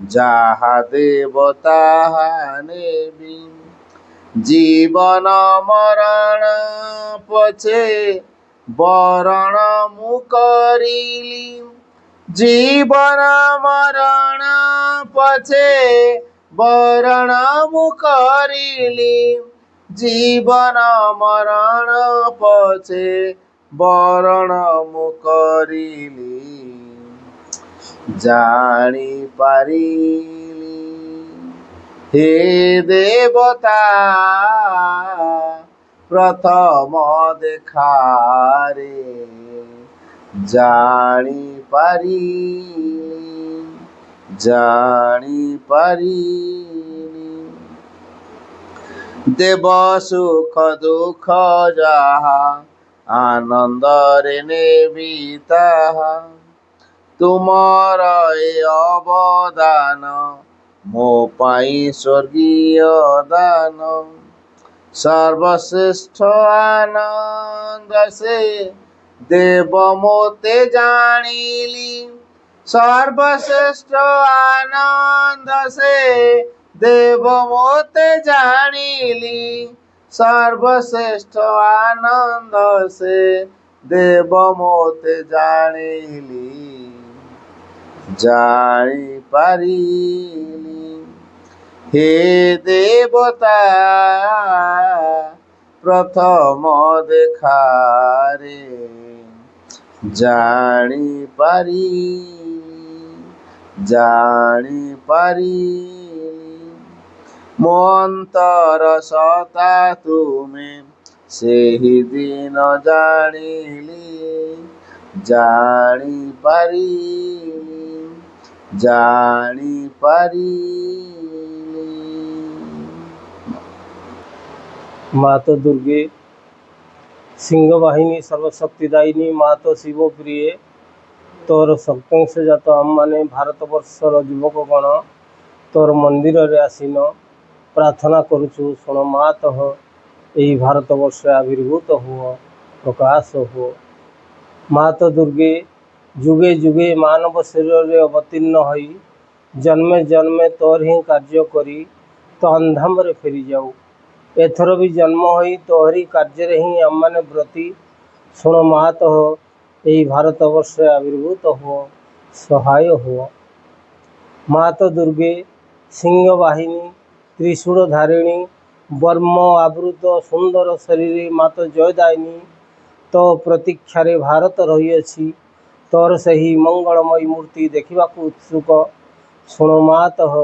ଯାହା ଦେବ ତାହା ନେବି। ଜୀବନ ମରଣ ପଛେ ବରଣ ମୁଁ କରିଲି। ଜୀବନ ମରଣ ପଛେ ବରଣ ମୁଁ କରିଲି। ଜୀବନ ମରଣ ପଛେ ବରଣ ମୁଁ କରିଲି। ଜାଣିପାରିଲି ହେ ଦେବତା ପ୍ରଥମ ଦେଖାରେ। ଜାଣିପାରିଲି ଦେବ ସୁଖ ଦୁଃଖ ଯାହା ଆନନ୍ଦରେ ନେବି ତାହା। ତୁମର ଏ ଅବଦାନ ମୋ ପାଇଁ ସ୍ୱର୍ଗୀୟ ଦାନ। ସର୍ବଶ୍ରେଷ୍ଠ ଆନନ୍ଦ ସେ ଦେବ ମୋତେ ଜାଣିଲି। ସର୍ବଶ୍ରେଷ୍ଠ ଆନନ୍ଦ ସେ ଦେବ ମୋତେ ଜାଣିଲି। ସର୍ବଶ୍ରେଷ୍ଠ ଆନନ୍ଦ ସେ ଦେବ ମୋତେ ଜାଣିଲି। ଜାଣିପାରିଲି ହେ ଦେବତା ପ୍ରଥମ ଦେଖାରେ। ଜାଣିପାରିଲି ମୋ ଅନ୍ତର ସତା ତୁମେ ସେହି ଦିନ ଜାଣିଲି। ଜାଣିପାରିଲି। মা তো দুর্গে, সিংহবাহিনী, সর্বশক্তিদায়িনী মা তো শিবপ্রিয়ে, তোর ଶକ୍ତିଂଶ ଜାତ ଆମମାନେ ଭାରତବର୍ଷର ଯୁବକଗଣ ତୋର ମନ୍ଦିରରେ ଆସିନ ପ୍ରାର୍ଥନା କରୁଛୁ। ଶୁଣ ମା ତହ ଏହି ଭାରତବର୍ଷରେ ଆବିର୍ଭୂତ ହୁଅ, ପ୍ରକାଶ ହୁଅ। ମା ତ ଦୁର୍ଗେ, ଯୁଗେ ଯୁଗେ ମାନବ ଶରୀରରେ ଅବତୀର୍ଣ୍ଣ ହୋଇ ଜନ୍ମେ ଜନ୍ମେ ତୋର ହିଁ କାର୍ଯ୍ୟ କରି ତ ଅନ୍ଧାମରେ ଫେରିଯାଉ। ଏଥର ବି ଜନ୍ମ ହୋଇ ତୋହରି କାର୍ଯ୍ୟରେ ହିଁ ଆମମାନେ ବ୍ରତୀ। ଶୁଣ ମା ତହ ଏହି ଭାରତବର୍ଷରେ ଆବିର୍ଭୂତ ହୁଅ, ସହାୟ ହୁଅ। ମା ତ ଦୁର୍ଗେ, ସିଂହବାହିନୀ, ତ୍ରିଶୂଳ ଧାରିଣୀ, ବର୍ମ ଆବୃତ ସୁନ୍ଦର ଶରୀରେ ମା ତ ଜୟଦାୟିନୀ। ତୋ ପ୍ରତୀକ୍ଷାରେ ଭାରତ ରହିଅଛି, ତୋର ସେହି ମଙ୍ଗଳମୟୀ ମୂର୍ତ୍ତି ଦେଖିବାକୁ ଉତ୍ସୁକ। ଶୁଣ ମା ତହ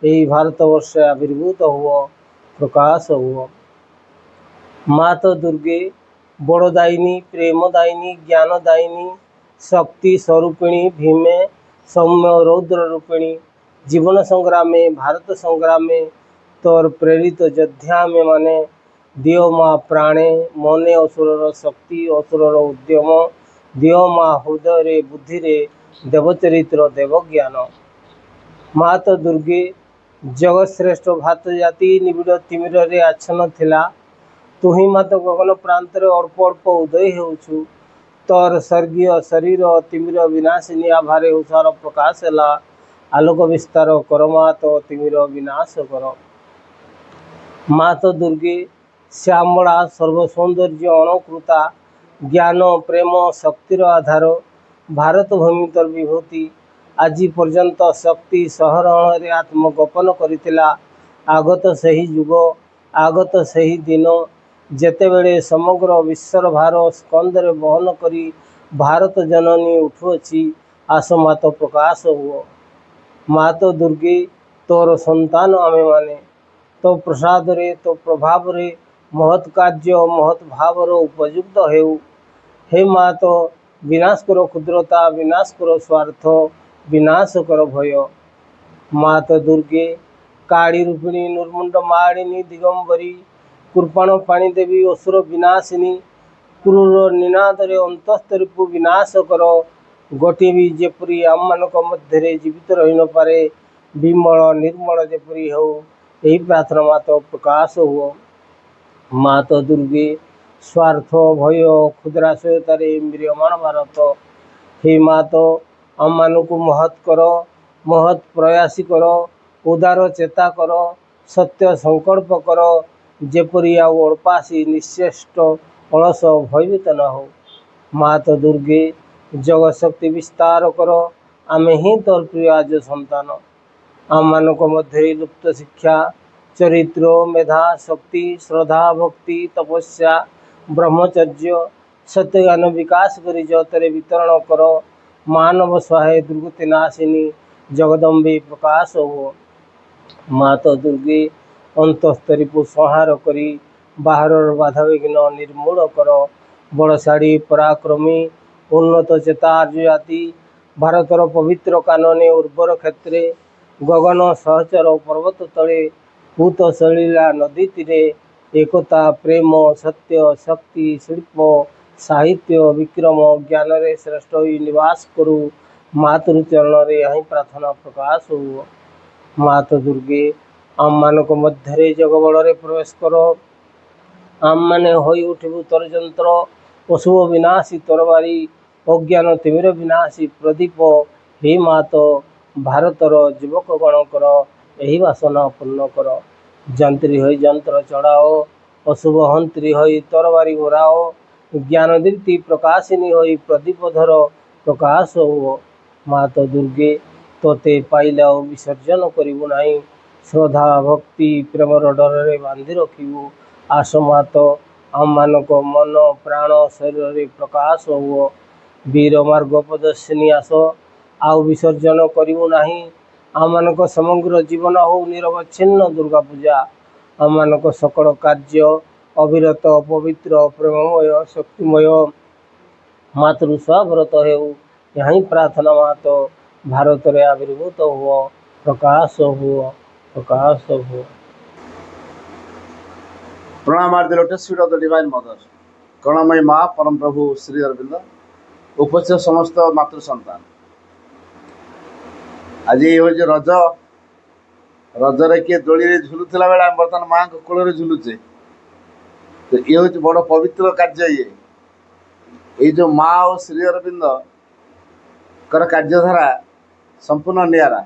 ଏହି ଭାରତବର୍ଷରେ ଆବିର୍ଭୂତ ହୁଅ, ପ୍ରକାଶ ହୁଅ। ମା ତ ଦୁର୍ଗେ, ବଳଦାୟିନୀ, ପ୍ରେମଦାୟିନୀ, ଜ୍ଞାନଦାୟିନୀ, ଶକ୍ତି ସ୍ୱରୂପିଣୀ, ଭୀମେ, ସୌମ୍ୟ, ରୌଦ୍ର ରୂପିଣୀ। ଜୀବନ ସଂଗ୍ରାମେ, ଭାରତ ସଂଗ୍ରାମେ ତୋର ପ୍ରେରିତ ଯୋଦ୍ଧା ଆମେମାନେ। ଦିଅ ମା ପ୍ରାଣେ ମନେ ଅସୁରର ଶକ୍ତି, ଅସୁରର ଉଦ୍ୟମ। ଦିଅ ମା ହୃଦୟରେ ବୁଦ୍ଧିରେ ଦେବଚରିତ୍ର, ଦେବଜ୍ଞାନ। ମା ତ ଦୁର୍ଗେ, ଜଗତଶ୍ରେଷ୍ଠ ଭାତ ଜାତି ନିବିଡ଼ ତିମିରରେ ଆଚ୍ଛନ୍ନ ଥିଲା। ତୁହି ମା ତ ଗଗନ ପ୍ରାନ୍ତରେ ଅଳ୍ପ ଅଳ୍ପ ଉଦୟ ହେଉଛୁ। ତୋର ସ୍ୱର୍ଗୀୟ ଶରୀର ତିମିର ବିନାଶିନୀ ଆଭାରେ ଉଷାର ପ୍ରକାଶ ହେଲା। ଆଲୋକ ବିସ୍ତାର କର ମା ତ ତିମିର ବିନାଶ କର। ମା ତ ଦୁର୍ଗେ, ଶ୍ୟାମଳା, ସର୍ବସୌନ୍ଦର୍ଯ୍ୟ ଅଳଙ୍କୃତା, ଜ୍ଞାନ ପ୍ରେମ ଶକ୍ତିର ଆଧାର, ଭାରତ ଭୂମି ତୋର ବିଭୂତି। ଆଜି ପର୍ଯ୍ୟନ୍ତ ଶକ୍ତି ସହରଣରେ ଆତ୍ମଗୋପନ କରିଥିଲା। ଆଗତ ସେହି ଯୁଗ, ଆଗତ ସେହି ଦିନ, ଯେତେବେଳେ ସମଗ୍ର ବିଶ୍ୱର ଭାର ସ୍କନ୍ଧରେ ବହନ କରି ଭାରତ ଜନନୀ ଉଠୁଅଛି। ଆସ ମା ତ ପ୍ରକାଶ ହୁଅ। ମା ତ ଦୁର୍ଗେ, ତୋର ସନ୍ତାନ ଆମେମାନେ। ତୋ ପ୍ରସାଦରେ, ତୋ ପ୍ରଭାବରେ ମହତ୍ କାର୍ଯ୍ୟ ମହତ୍ ଭାବର ଉପଯୁକ୍ତ ହେଉ। ହେ ମା ତ, ବିନାଶ କର କ୍ଷୁଦ୍ରତା, ବିନାଶ କର ସ୍ୱାର୍ଥ, ବିନାଶ କର ଭୟ। ମା ତ ଦୁର୍ଗେ, କାଳୀ ରୂପିଣୀ, ନିର୍ମୁଣ୍ଡ ମାଳିନୀ, ଦିଗମ୍ବରୀ, କୃପାଣ ପାଣି ଦେବୀ, ଅସୁର ବିନାଶିନୀ। କ୍ରୂର ନିନାଦରେ ଅନ୍ତସ୍ତରୀକୁ ବିନାଶ କର। ଗୋଟିଏ ବି ଯେପରି ଆମମାନଙ୍କ ମଧ୍ୟରେ ଜୀବିତ ରହିନପାରେ। ବିମଳ ନିର୍ମଳ ଯେପରି ହେଉ, ଏହି ପ୍ରାର୍ଥନା ମା ତ ପ୍ରକାଶ ହୁଅ। ମା ତ ଦୁର୍ଗେ, ସ୍ୱାର୍ଥ ଭୟ କ୍ଷୁଦ୍ରାଶୟତାରେ ମ୍ରିୟମାଣ ଭାରତ। ହେ ମା ତ, ଆମମାନଙ୍କୁ ମହତ୍ କର। ମହତ୍ ପ୍ରୟାସୀ କର, ଉଦାର ଚେତା କର, ସତ୍ୟ ସଂକଳ୍ପ କର, ଯେପରି ଆଉ ଅଳ୍ପାସି ନିଶ୍ଚେଷ୍ଟ ଅଳସ ଭୟଭୀତ ନ ହଉ। ମାତ ଦୁର୍ଗେ ଜଗଶକ୍ତି ବିସ୍ତାର କର, ଆମେ ହିଁ ତୋର ପ୍ରିୟ ଆଜ ସନ୍ତାନ। ଆମମାନଙ୍କ ମଧ୍ୟରେ ଲୁପ୍ତ ଶିକ୍ଷା, ଚରିତ୍ର, ମେଧା, ଶକ୍ତି, ଶ୍ରଦ୍ଧା, ଭକ୍ତି, ତପସ୍ୟା, ବ୍ରହ୍ମଚର୍ଯ୍ୟ, ସତ୍ୟଜ୍ଞାନ ବିକାଶ କରି ଜଗତରେ ବିତରଣ କର। ମାନବ ସହାୟ ଦୁର୍ଗତି ନାଶିନୀ ଜଗଦମ୍ବେ ପ୍ରକାଶ ହୁଅ। ମାତ ଦୁର୍ଗେ ଅନ୍ତସ୍ତରୀକୁ ସଂହାର କରି ବାହାରର ବାଧାବିଘ୍ନ ନିର୍ମୂଳ କର। ବଳଶାଳୀ ପରାକ୍ରମୀ ଉନ୍ନତ ଚେତା ଆର୍ଯ୍ୟ ଜାତି, ଭାରତର ପବିତ୍ର କାନନେ ଉର୍ବର କ୍ଷେତ୍ରେ, ଗଗନ ସହଚର ପର୍ବତ ତଳେ, ପୂତ ସଲିଳା ନଦୀ ତୀରେ, ଏକତା ପ୍ରେମ ସତ୍ୟ ଶକ୍ତି ଶିଳ୍ପ ସାହିତ୍ୟ ବିକ୍ରମ ଜ୍ଞାନରେ ଶ୍ରେଷ୍ଠ ହୋଇ ନିବାସ କରୁ। ମାତୃ ଚରଣରେ ଏହି ପ୍ରାର୍ଥନା ପ୍ରକାଶ ହୁଅ। ମାତ ଦୁର୍ଗେ ଆମମାନଙ୍କ ମଧ୍ୟରେ ଜଗବଳରେ ପ୍ରବେଶ କର। ଆମମାନେ ହୋଇ ଉଠିବୁ ତୋର ଯନ୍ତ୍ର, ଅଶୁଭ ବିନାଶୀ ତରବାରୀ, ଅଜ୍ଞାନ ତିମିର ବିନାଶୀ ପ୍ରଦୀପ। ହେ ମାତ, ଭାରତର ଯୁବକଗଣଙ୍କର ଏହି ବାସନା ପୂର୍ଣ୍ଣ କର। ଯନ୍ତ୍ରୀ ହୋଇ ଯନ୍ତ୍ର ଚଢ଼ାଅ, ଅଶୁଭ ହନ୍ତ୍ରୀ ହୋଇ ତରବାରୀ ଘୋରାଅ, ଜ୍ଞାନ ଦୀପ୍ତି ପ୍ରକାଶିନୀ ହୋଇ ପ୍ରଦୀପ ଧର ପ୍ରକାଶ ହୁଅ। ମାତ ଦୁର୍ଗେ ତୋତେ ପାଇଲେ ଆଉ ବିସର୍ଜନ କରିବୁ ନାହିଁ। ଶ୍ରଦ୍ଧା ଭକ୍ତି ପ୍ରେମର ଡୋରରେ ବାନ୍ଧି ରଖିବୁ। ଆସ ମାତ, ଆମମାନଙ୍କ ମନ ପ୍ରାଣ ଶରୀରରେ ପ୍ରକାଶ ହୁଅ। ବୀର ମାର୍ଗ ପ୍ରଦର୍ଶିନୀ ଆସ, ଆଉ ବିସର୍ଜନ କରିବୁ ନାହିଁ। ଆମମାନଙ୍କ ସମଗ୍ର ଜୀବନ ହଉ ନିରବଚ୍ଛିନ୍ନ ଦୁର୍ଗା ପୂଜା। ଆମମାନଙ୍କ ସକଳ କାର୍ଯ୍ୟ ଅବିରତ ପବିତ୍ର ପ୍ରେମମୟ ଶକ୍ତିମୟ ମାତୃ ସ୍ୱାବ୍ରତ ହେଉ। ଏହି ପ୍ରାର୍ଥନା ମାତ, ଭାରତରେ ଆବିର୍ଭୂତ ହୁଅ, ପ୍ରକାଶ ହୁଅ, ପ୍ରକାଶ ହୁଅ। Pranam are the lotus feet of the Divine Mother. করুণাময়ী মা পরম প্রভু শ্রী অরবিন্দ উপস্থিত সমস্ত মাতৃ সন্তান। আজ এই হচ্ছে রজ। রজরে কিଏ ଦୋଳିରେ ଝୁଲୁଥିଲା ବେଳେ ଆମେ ବର୍ତ୍ତମାନ ମାଆଙ୍କ କୋଳରେ ଝୁଲୁଛେ। ତ ଇଏ ହେଉଛି ବଡ଼ ପବିତ୍ର କାର୍ଯ୍ୟ। ଏଇ ଯେଉଁ ମା ଓ ଶ୍ରୀ ଅରବିନ୍ଦଙ୍କର କାର୍ଯ୍ୟଧାରା ସମ୍ପୂର୍ଣ୍ଣ ନିଆରା।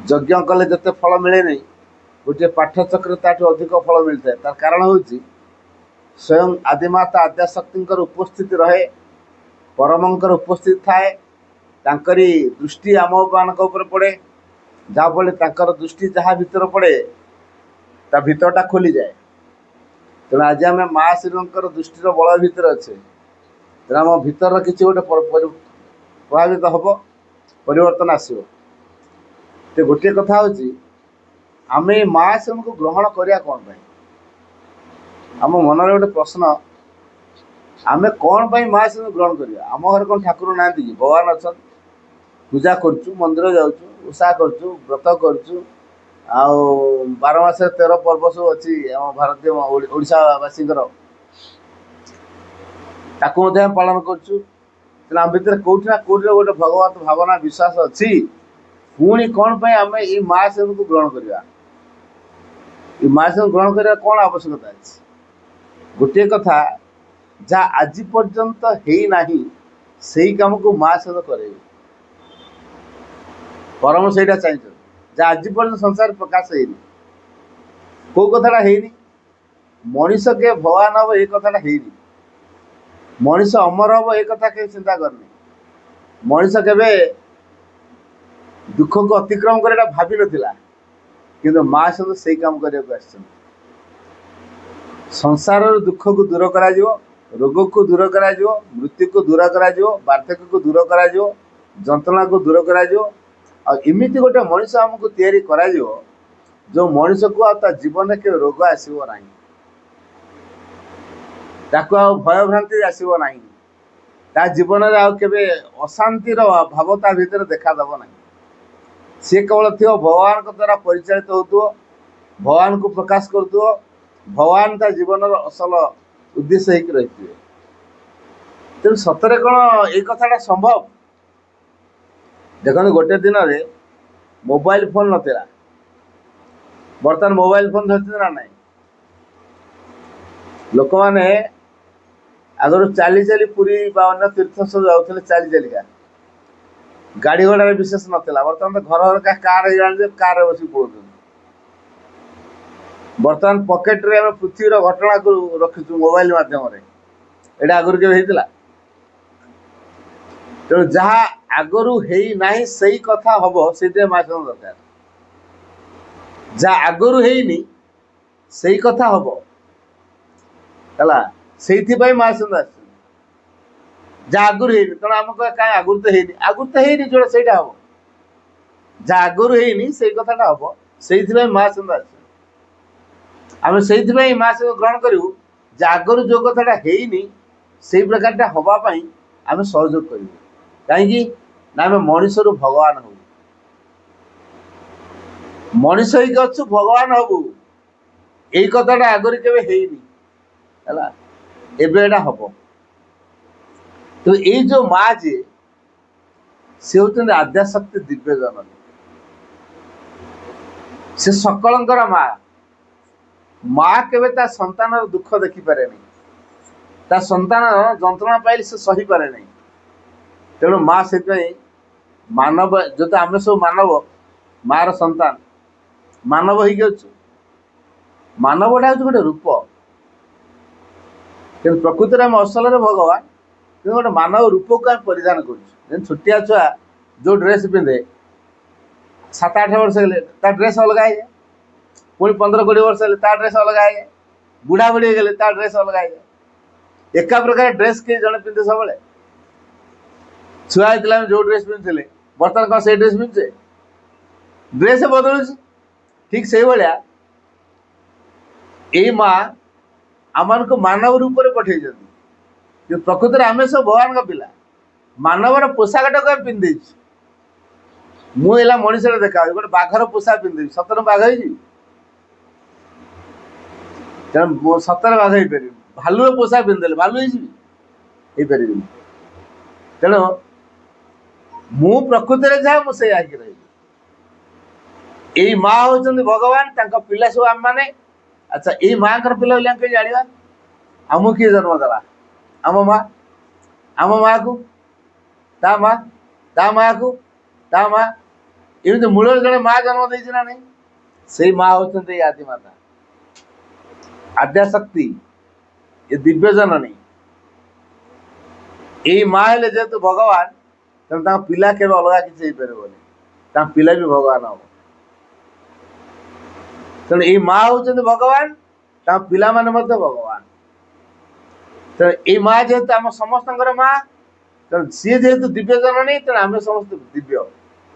ଯଜ୍ଞ କଲେ ଯେତେ ଫଳ ମିଳେନି, ଗୋଟିଏ ପାଠଚକ୍ରରେ ତାଠୁ ଅଧିକ ଫଳ ମିଳିଥାଏ। ତାର କାରଣ ହେଉଛି ସ୍ୱୟଂ ଆଦିମାତା ଆଦ୍ୟାଶକ୍ତିଙ୍କର ଉପସ୍ଥିତି ରହେ, ପରମଙ୍କର ଉପସ୍ଥିତି ଥାଏ। ତାଙ୍କରି ଦୃଷ୍ଟି ଆମମାନଙ୍କ ଉପରେ ପଡ଼େ, ଯାହାଫଳରେ ତାଙ୍କର ଦୃଷ୍ଟି ଯାହା ଭିତରେ ପଡ଼େ ତା ଭିତରଟା ଖୋଲିଯାଏ। ତେଣୁ ଆଜି ଆମେ ମା ଶ୍ରୀଙ୍କର ଦୃଷ୍ଟିର ବଳ ଭିତରେ ଅଛେ। ତେଣୁ ଆମ ଭିତରର କିଛି ଗୋଟେ ପ୍ରଭାବିତ ହେବ, ପରିବର୍ତ୍ତନ ଆସିବ। ତ ଗୋଟିଏ କଥା ହେଉଛି, ଆମେ ଏ ମା ଶ୍ରୀଙ୍କୁ ଗ୍ରହଣ କରିବା କ'ଣ ପାଇଁ? ଆମ ମନରେ ଗୋଟେ ପ୍ରଶ୍ନ, ଆମେ କ'ଣ ପାଇଁ ମା ଶ୍ରୀଙ୍କୁ ଗ୍ରହଣ କରିବା? ଆମ ଘରେ କ'ଣ ଠାକୁର ନାହାନ୍ତି କି? ଭଗବାନ ଅଛନ୍ତି। ପୂଜା କରୁଛୁ, ମନ୍ଦିର ଯାଉଛୁ, ଓଷା କରୁଛୁ, ବ୍ରତ କରୁଛୁ, ଆଉ 12 ମାସରେ 13 ପର୍ବ ସବୁ ଅଛି ଆମ ଭାରତୀୟ ଓଡ଼ିଶାବାସୀଙ୍କର, ତାକୁ ମଧ୍ୟ ଆମେ ପାଳନ କରୁଛୁ। ତେଣୁ ଆମ ଭିତରେ କେଉଁଠି ନା କେଉଁଠି ଗୋଟେ ଭଗବତ ଭାବନା ବିଶ୍ୱାସ ଅଛି। ପୁଣି କ'ଣ ପାଇଁ ଆମେ ଏଇ ମା ଶ୍ରୀଙ୍କୁ ଗ୍ରହଣ କରିବା? ଏ ମା ଶ୍ରୀଙ୍କୁ ଗ୍ରହଣ କରିବା କ'ଣ ଆବଶ୍ୟକତା ଅଛି? ଗୋଟିଏ କଥା, ଯାହା ଆଜି ପର୍ଯ୍ୟନ୍ତ ହେଇନାହିଁ ସେଇ କାମକୁ ମା ଶ୍ରୀ କରେଇବେ। ପରମ ସେଇଟା ଚାହିଁଛନ୍ତି, ଯାହା ଆଜି ପର୍ଯ୍ୟନ୍ତ ସଂସାରରେ ପ୍ରକାଶ ହେଇନି। କେଉଁ କଥାଟା ହେଇନି? ମଣିଷ କେ ଭଗବାନ ହବ, ଏ କଥାଟା ହେଇନି। ମଣିଷ ଅମର ହବ, ଏ କଥା କେବେ ଚିନ୍ତା କରିନି। ମଣିଷ କେବେ ଦୁଃଖକୁ ଅତିକ୍ରମ କରି ଏଇଟା ଭାବିନଥିଲା। କିନ୍ତୁ ମା ସହିତ ସେଇ କାମ କରିବାକୁ ଆସିଛନ୍ତି। ସଂସାରର ଦୁଃଖକୁ ଦୂର କରାଯିବ, ରୋଗକୁ ଦୂର କରାଯିବ, ମୃତ୍ୟୁକୁ ଦୂର କରାଯିବ, ବାର୍ଦ୍ଧକ୍ୟକୁ ଦୂର କରାଯିବ, ଯନ୍ତ୍ରଣାକୁ ଦୂର କରାଯିବ। ଆଉ ଏମିତି ଗୋଟେ ମଣିଷ ଆମକୁ ତିଆରି କରାଯିବ, ଯେଉଁ ମଣିଷକୁ ଆଉ ତା ଜୀବନରେ କେବେ ରୋଗ ଆସିବ ନାହିଁ, ତାକୁ ଆଉ ଭୟଭ୍ରାନ୍ତି ଆସିବ ନାହିଁ, ତା ଜୀବନରେ ଆଉ କେବେ ଅଶାନ୍ତିର ଭାବ ତା ଭିତରେ ଦେଖାଦେବ ନାହିଁ। ସେ କେବଳ ଥିବ ଭଗବାନଙ୍କ ଦ୍ୱାରା ପରିଚାଳିତ ହେଉଥିବ, ଭଗବାନଙ୍କୁ ପ୍ରକାଶ କରୁଥିବ, ଭଗବାନ ତା ଜୀବନର ଅସଲ ଉଦ୍ଦେଶ୍ୟ ହେଇକି ରହିଥିବେ। ତେଣୁ ସତରେ କ'ଣ ଏଇ କଥାଟା ସମ୍ଭବ? ଦେଖନ୍ତୁ, ଗୋଟେ ଦିନରେ ମୋବାଇଲ ଫୋନ୍ ନଥିଲା, ବର୍ତ୍ତମାନ ମୋବାଇଲ ଫୋନ୍ ଧରିଛନ୍ତି ନା ନାହିଁ? ଲୋକମାନେ ଆଗରୁ ଚାଲି ଚାଲି ପୁରୀ ବା ଅନ୍ୟ ତୀର୍ଥ ସବୁ ଯାଉଥିଲେ ଚାଲି ଚାଲିକା। गाड़ी घोड़ा विशेष नाला बर्तमान तो घर घर कार हो कार बस पड़ो बर्तमान पकेट रे पृथ्वीर घटना को रखीचु मोबाइल मध्यम एटा आगुरी के होता तेणु जहाँ आगरू ना से कथा हम से मार्गदर्शन दरकार जहाँ आगरू है से कथा हम से मार्गदर्शन आस जहाँ आगुरी है तेणु आम कहीं आगुरी तो है जोड़ा से हम जहाँ आगुरी है से कथा हम से मार्गदर्शन आस आम से मार्गदर्शन ग्रहण करूँ जहाँ आगुरी जो कथा है से प्रकार हवापाई आम सहयोग करूँ कहीं ना आम मनीष रु भगवान हूँ मनीष अच्छु भगवान हबू यही कथाटा आगुरी केवे है एबेटा हम तो ये जो माँ जी से होती आद्याशक्ति दिव्य जननी से सकलंकर माँ माँ केवे ता संतान दुख देखिपारे नहीं ता संतान जंत्रणा पाइले से सही पारे नहीं तेणु माँ से मानव जो तो आम सब मानव माँ संतान मानव हो मानवटा हूँ गोटे रूप कि प्रकृति में आम असल भगवान कि गोटे मानव रूप को आम परिधान कर छोटिया छुआ जो ड्रेस पिंधे 7-8 वर्ष है ड्रेस अलग है पुणी 15-20 वर्ष है ड्रेस अलग है बुढ़ा बुढ़ी गले ड्रेस अलग है एका प्रकार ड्रेस किए जड़े पिंधे सब छुआ होता जो ड्रेस पिंधुले बर्तमान कौन से ड्रेस पिंधुचे ड्रेस बदलू ठीक से भाया ये माँ आम को मानव रूप में पठे प्रकृति में आम सब भगवान का पिला मानवर पोशाकटा को पिंधे मुझे मनीष देखा गोटे बाघर पोशाक पिंधे सतर बाघ हो सतर बाघ हो पार भालुर पोशाक पिंधे भालू हो पार तेणु मु प्रकृति जहाँ मुझे रही यही माँ होती भगवान पिला सब आम मैंने अच्छा यही माँ पिला बोली जाना आमको किए जन्म देला आम माँ को ता माँ को ता माँ एमती मूल जड़े माँ जन्म दे ना नहीं से माँ होती आदिमाता आद्याशक्ति ये दिव्य जननी यही माँ हेले जेहेतु भगवान तेणु पिला के अलग किसी पारे पिला भी भगवान हम तेणु ये माँ होती भगवान पिला माने भगवान तेणु ये माँ जेहेतु आम समस्त माँ तेणु सी जेहेतु दिव्य जननी तेणु आम समस्त दिव्य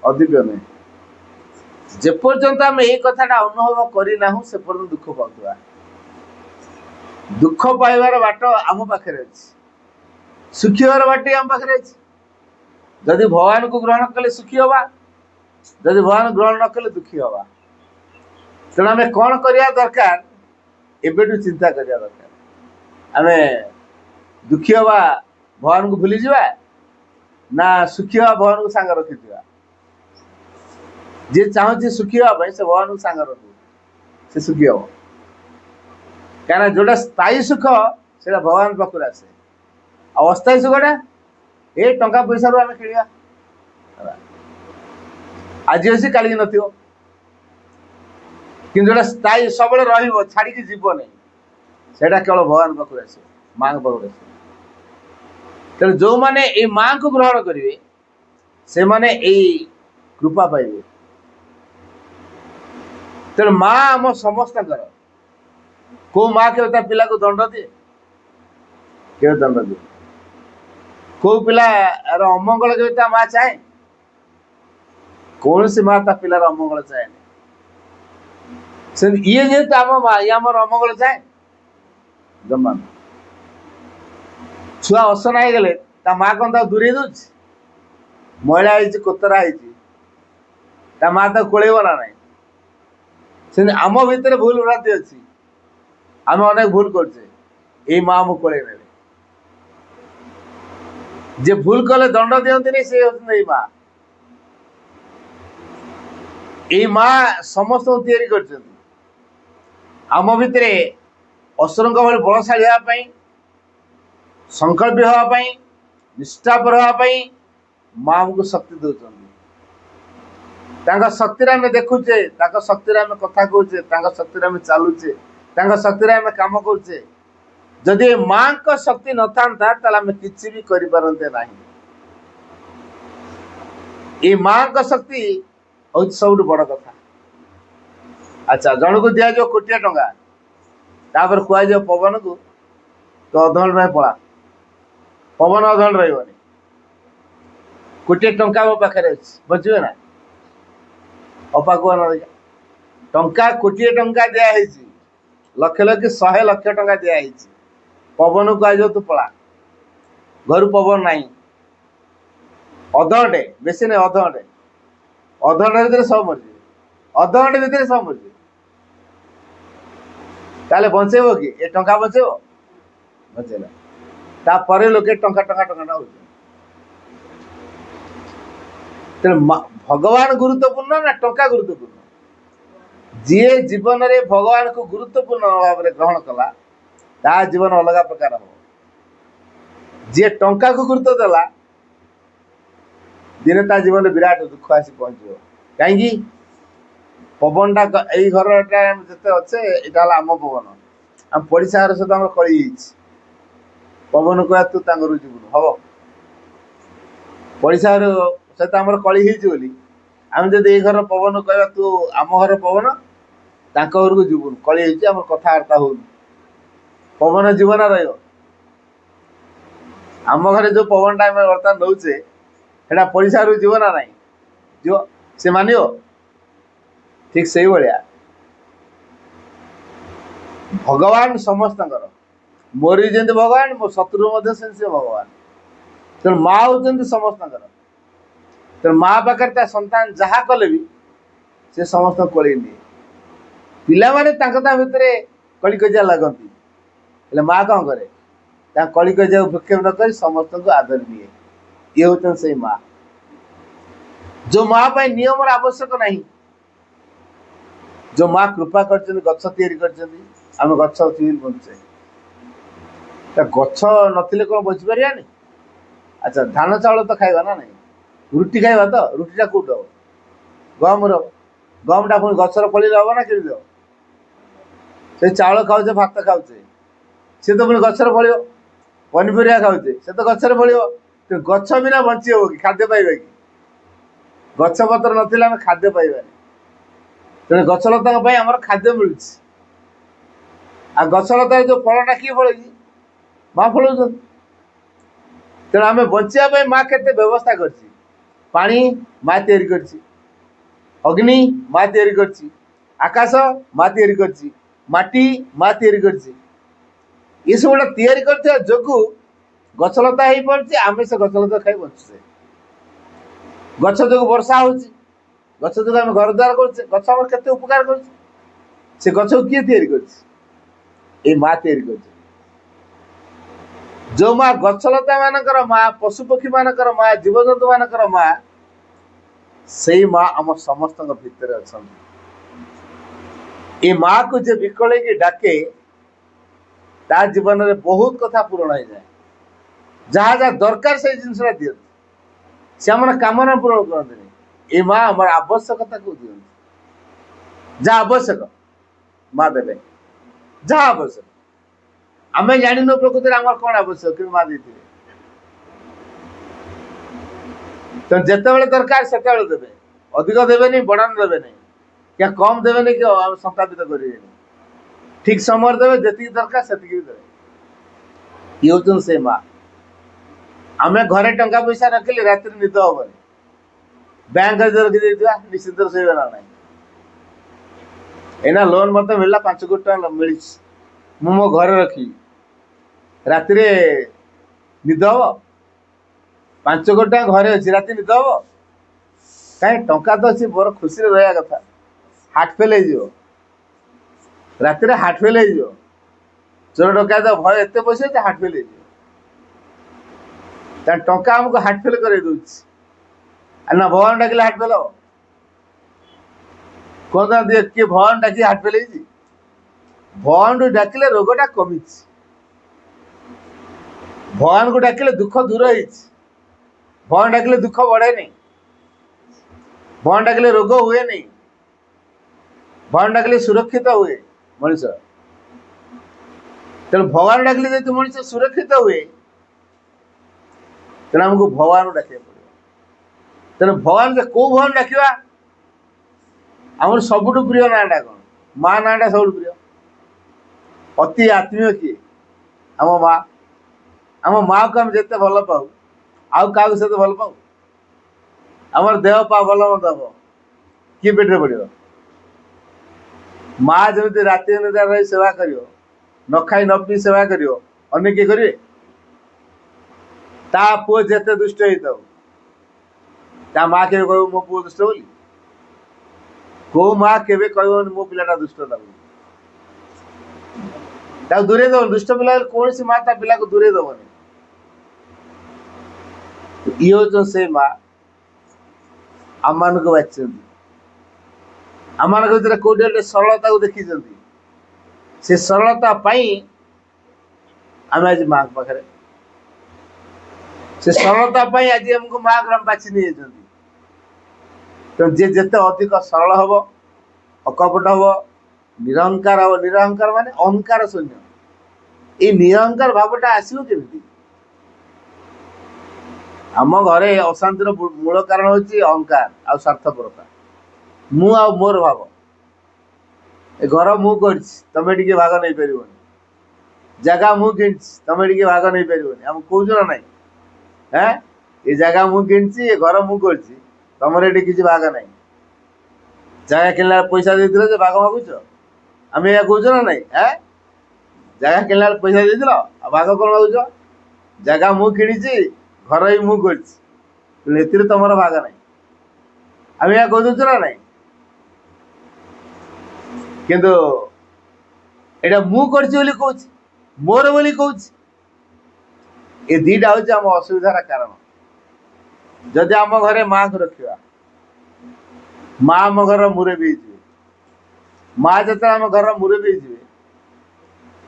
अदिव्य नहीं जेपर्यंत आम ये कथाटा अनुभव करना से पर्यटन दुख पाता दुख पाइबार बाट आम पाखे अच्छी सुखीबार बाट आम पाखे अच्छी जदि भगवान को ग्रहण कले सुखी हवा जदि भगवान ग्रहण न कले दुखी हवा तेणु आम कौन करवा दरकार एबेठू चिंता करवा दरकार आम दुखी हवा भगवान को भूली जावा ना सुखी हवा भगवान को सांग रखी जी चाहूँ सुखी हाँपाई से भगवान को सांग रखू से सुखी हम क्या जोटा स्थायी सुख से भगवान पाखु आसे अस्थायी सुखटा ये टंका पैसा रू आम कि आज अच्छी काली नथियो कि जोटा स्थायी सब छाड़ी जीव नहीं सेटा केवल भगवान पाखु आस माँ पाखु आस तेणु जो मैंने ये माँ को ग्रहण करेंगे से माने कृपा पाइबे तेणु माँ आम समस्त को माँ के पिला को दंड दिए के दंड दिए को पिला अमंगल के माँ चाहे कौन सी माँ पिलार अमंगल चाहे ये जेहेतु आम माँ ये आम अमंगल चाहे जमा छुआ असना हो गले माँ कौन दूरे दौर महिला है कोतरा है माँ तो कोलेब ना ना से आम भितर भूल भ्रांति अच्छी आम अनेक भूल करे माँ आम कोले जे भूल कले दंड दिखती से होती माँ ये माँ समस्त कर आम भितर असुर भाई बलशाली हाँपाई संकल्पी हाँपाई निष्ठापर हाँपाई माँ आमको शक्ति दौरान शक्ति आम देखुचे शक्ति आम कथा कहे शक्ति आम चलुचे शक्ति आम कम करुचे जदि माँ को शक्ति न था आम किसी भी करते ना ये माँ को शक्ति हूँ सब बड़ कथा। अच्छा जन को दिया जो कोटिया टंका तापर कह पवन को तो अधघंटे में पड़ा पवन अधघंटे रही कोटिए टंका मो पाखे बचे ना अपा कह टंका कोटिए टंका दिखाई लक्ष लक्ष 100 लक्ष टंका दिखाई पवन को कह तू पला घर पवन ना अधघंटे बेस नहीं अधघंटे भितर सब मरजी अधघंटे भितर सब मरजी ताले बचेब कि ए टंका बचेब बचेला तापर लोके टंका टंका टंका हो भगवान गुरुत्वपूर्ण ना टंका गुरुत्वपूर्ण जी जीवन रे भगवान को गुरुत्वपूर्ण भाव में ग्रहण कला ता जीवन अलग प्रकार हो जी टंका को गुरुत्व देला दिने ता जीवन विराट दुख आसी पहुंचो कहीं पवनटा यही घर जिते अच्छे यहाँ आम पवन आम पड़िशा घर सहित आम कली पवन कह तू जीवन हम पड़िशा घर सहित आम कली होली आम जब ये घर पवन कह तू आम घर पवन घर को जीवन कली आम कथबार्ता हो पवन जीवन रम घर जो पवनटा बर्तमान नौचे सेटा पड़िशा घर जीवन ना जो से मान ठीक से भाया भगवान समस्त मोर भी जमी भगवान मो शत्रु से भगवान तेणु माँ हूँ समस्त तेणु माँ पाखे संतान जहाँ कले भी से समस्त कल निए पिला भितर कली कजिया लगती माँ कौन करे कली कजिया विक्षेप नक समस्त को आदर निए ये हूँ से माँ जो माँ नियम आवश्यक नहीं जो माँ कृपा कर गछ आम गछ बचे गछ नथिले कौन बची पारानी। अच्छा धान चाउल तो खाइबा ना नहीं रुटी खाइबा तो रुटीटा कौट हम गहम गहमटा पुणी गचर फल हम ना कि से चाउल खाऊे भात खाऊे सी तो पुणी गचर फल पनीपरिया खाऊे से तो गचर फल गछ बिना बंची हम कि खाद्य पाइबा कि गछ पत्र ना आम खाद्य पाइबानी तेणु गछलता आमर खाद्य मिलूँ आ गछलतार जो फलटा किए फल कि माँ फल तेणु आम बचापी माँ के व्यवस्था करी माँ तैयारी अग्नि माँ तैयारी कर आकाश माँ तैयारी करटी माँ तैयारी कर सब गोटे तैयारी कर जो गछलता हो पारे आम से गछलता खाई बचुचे गछ जो वर्षा हो गछ जो आम घर द्वार कर गछ आम के उपकार कर गछ को किए तैयारी कर माँ तैयारी कर जो माँ गछलता मानकर माँ पशुपक्षी मानकर माँ जीवजंतु मानकर माँ से माँ आम समस्त भितर अच्छा ये माँ को जे विकल डाके ता जीवन में बहुत कथा पूरण हो जाए जहाँ जहाँ दरकार से जिनसा दिखती से आम कामना पूरण करते ये माँ आम आवश्यकता को दिखती जहाँ आवश्यक माँ देवे जहाँ आवश्यक आम जान प्रकृति आम कौन आवश्यक कि माँ दे तो जिते दरकार से देवे अधिक देवे बड़ान देवे क्या कम देवे कि संस्थापित करेंगे ठीक समय देवे जी दरकार से देवे ये हूँ से माँ आम घरे टंका पैसा रखिले रात निद हेनी बैंक रखी निश्चित शोबा ना ना एना लोन मत मिलला 5 कोटी टका मिली मो घर रखी रात निद हम 5 कोटी टका घरे अच्छी रात निद हम कहीं टंका तो अच्छी मोर खुशी रहा कथा हार्ट फेल हो रात हार्ट फेल हो चोर डका तो भय एत पैसा हार्ट फेल हो टंका आमको हार्ट फेल कर ना भगवान डाकिले हार्ट फेल हम कहते किए भगवान डाक हार्ट फेल भगवान डाकिले रोगटा कमी भगवान को डाकिले दुख दूर हो भगवान डाकिले दुख बढ़े नहीं, भगवान डाकिले रोग हुए नहीं, भगवान डाकिले सुरक्षित हुए मनीष। तेणु भगवान डाकिले जब मनीष सुरक्षित हुए तेणु आमको भगवान डाक पड़ो। तेणु भगवान से कौ भगवान डाकवा आम सबुठ प्रिय नाटा कौन? माँ नाटा सब प्रिय। अति आत्मीय किए? आम माँ। आम माँ को आम जिते भल पाऊ आउ क्या से भल पाऊ? आमर देह पा भल मत हम किए पेटे पड़ो? माँ जमी राति निदार रही सेवा कर न खाई न पी सेवा कर अन्य किए करेंगे? ता पुओ जिते दुष्ट होता ता माँ के कह मो पुओ दुष्ट बोली? को माँ के कह मो पिलाटा दुष्ट दूरे दब दुष्ट पिला कौन सी माँ ता पिला को दूरे दबनी। ये हूँ से माँ आम मान को बाची आम मान भर कौटे गोटे सरलता को देखी से सरलता आम आज माँ पाखे से सरलता आज आमको माँ को बाची नहीं तो जे जिते अधिक सरल हम अकपट हम निरहंकार हम निरहंकार माने अहंकार शून्य ये निरहंकार भावटा आसो केमती? आम घरे अशांतिर मूल कारण हूँ अहंकार आ स्वार्थपरता मु आ मोर भाव ए घर मु कर तमें टे भाग नहीं पार जगह मु कि तमें टे भाग नहीं पार आम कौच ना ना हाँ ये जगह मु कि घर मु कर तुम ये किसी भाग ना जगह किणला पैसा दे भाग मागुच आम या कौच ना ना हाँ जगह किणला पैसा दे भाग कौन मागुच? जगह मु कि घर ही मु कर तुम भाग ना आम या कह दौच ना ना किंतु एटा मु कर मोर बोली कहूँ ये दीटा हूँ आम असुविधार कारण। जदि आम घरे माँ को रखा माँ आम घर मुरबी माँ जो आम घर मुरबी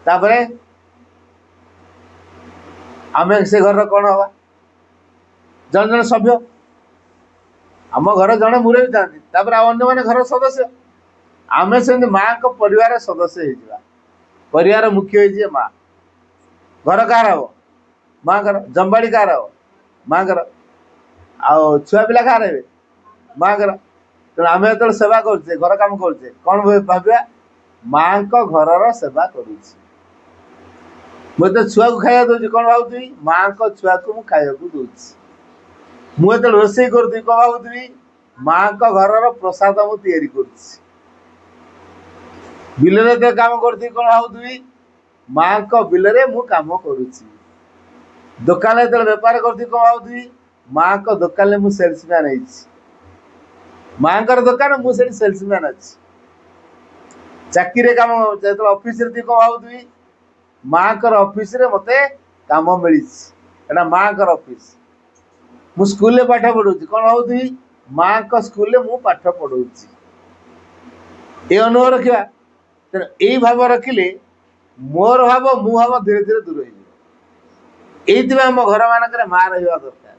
तापर आम से घर कौन हवा जन जन सभ्य आम घर जड़े मुरबी था अन्य मैंने घर सदस्य आम से माँ को परिवार सदस्य हो परिवार मुख्य हो माँ घर कार हम माँ घर जमबाड़ी कार हम माँ घर आ छुआ पिला कार हे माँ घर तेणु आम जो सेवा करुचे घर कम करुचे कौन भाविया माँ को घर सेवा करुच्ची मुझे छुआ को खाया दूसरी कौन भावुवी माँ को छुआ को मुझे खाया दूसरी मुझे रोसे करुवी कौन भावुवी माँ को घर प्रसाद मुझे तैयारी बिलरे तो काम करती कौन भावुवी माँ को बिलरे मु काम करुच्ची दुकान जो बेपार करती कौन भावुवी माँ को दुकान में सेल्समैन है माँ का दुकान मुझे सेल्समैन अच्छी चाकरी काम जो ऑफिस रे कौन भावुवी माँ का ऑफिस रे मते काम मिली माँ का ऑफिस मु स्कूल पाठ पढ़ाऊँ कौन भावुवी माँ को स्कूल मु पाठ पढ़ाऊँ ये अनुभव रखा तेना यही भाव रखिले मोर भाव मु भाव धीरे धीरे दूर हो आम घर मानक माँ रहा दरकार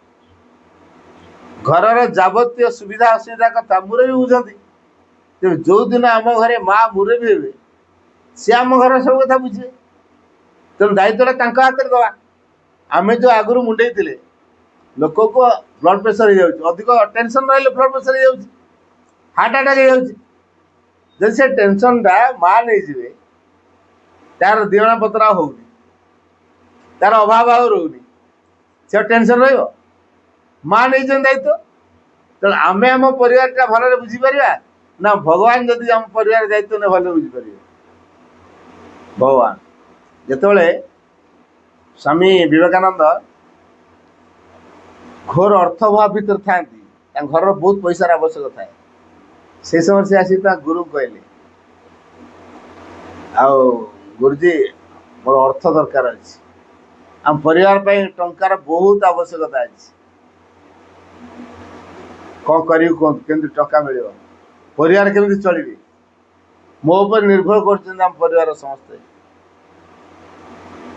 घर जावतीय सुविधा असुविधा कथा मुरबी बुझती जो दिन आम घरे माँ मुरबी हे सी आम घर सब कथा बुझे तेणु दायित्व हाथ में दवा आम जो आगुरी मुंडे थे लोक को ब्लड प्रेसर हो अधिक टेंशन रही ब्लड प्रेसर हो हार्ट अटैक हो जब से टेंशन टा माँ नहीं जी तार दिवना पत्र होनी तार अभाव रोनी से टेंशन माँ नहीं दायित्व तेणु आम आम परिवार भल बुझीपर ना भगवान जदि आम परिवार दायित्व ने भल बुझीपर भगवान जिते स्वामी विवेकानंद घोर अर्थभाव भीतर था घर बहुत पैसार आवश्यक थाए से समय से आसी गुरु कहले गुरुजी मोर अर्थ दरकार अच्छी आम परिवार टंकार बहुत आवश्यकता अच्छी कौन कर टका मिल परिवार केमी चलिए मो पर निर्भर कर परिवार समस्ते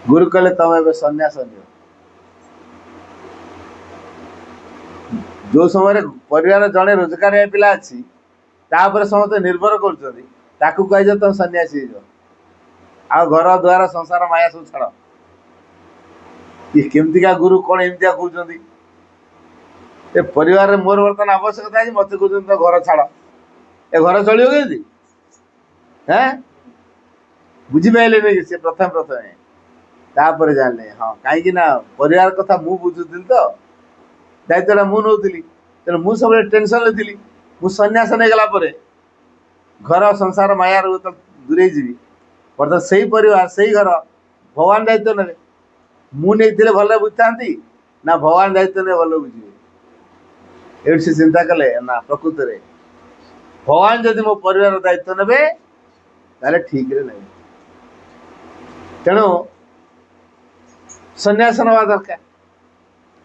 गुरु कहले तुम ए सन्यास जो समय परिवार जड़े रोजगार पिला अच्छी तापर समस्त निर्भर कर तुम सन्यासी आ घर द्वार संसार माया सब छाड़ ये केमतिका गुरु कौन एमतिया कहते परिवार मोर बर्तमान आवश्यकता है मत कहते तो घर छाड़ ए घर चलो कमी हैं बुझीपारे नहीं सी प्रथम प्रथम तापर जाने हाँ कहीं परिवार कथा मु बुझुली तो दायित्वटा मु नौली तेणु मु सब टेंशन थी मु सन्यास नहीं गला घर संसार मायार दूरे जीवी बर्तमान से ही परिवार से ही घर भगवान दायित्व ने मु नहीं भल बुझा ना भगवान दायित्व ने भल बुझे ये चिंता कले ना प्रकृत में भगवान जदि मो परिवार दायित्व ने ताले ठीक रे नहीं तेणु सन्यास नवा दरकार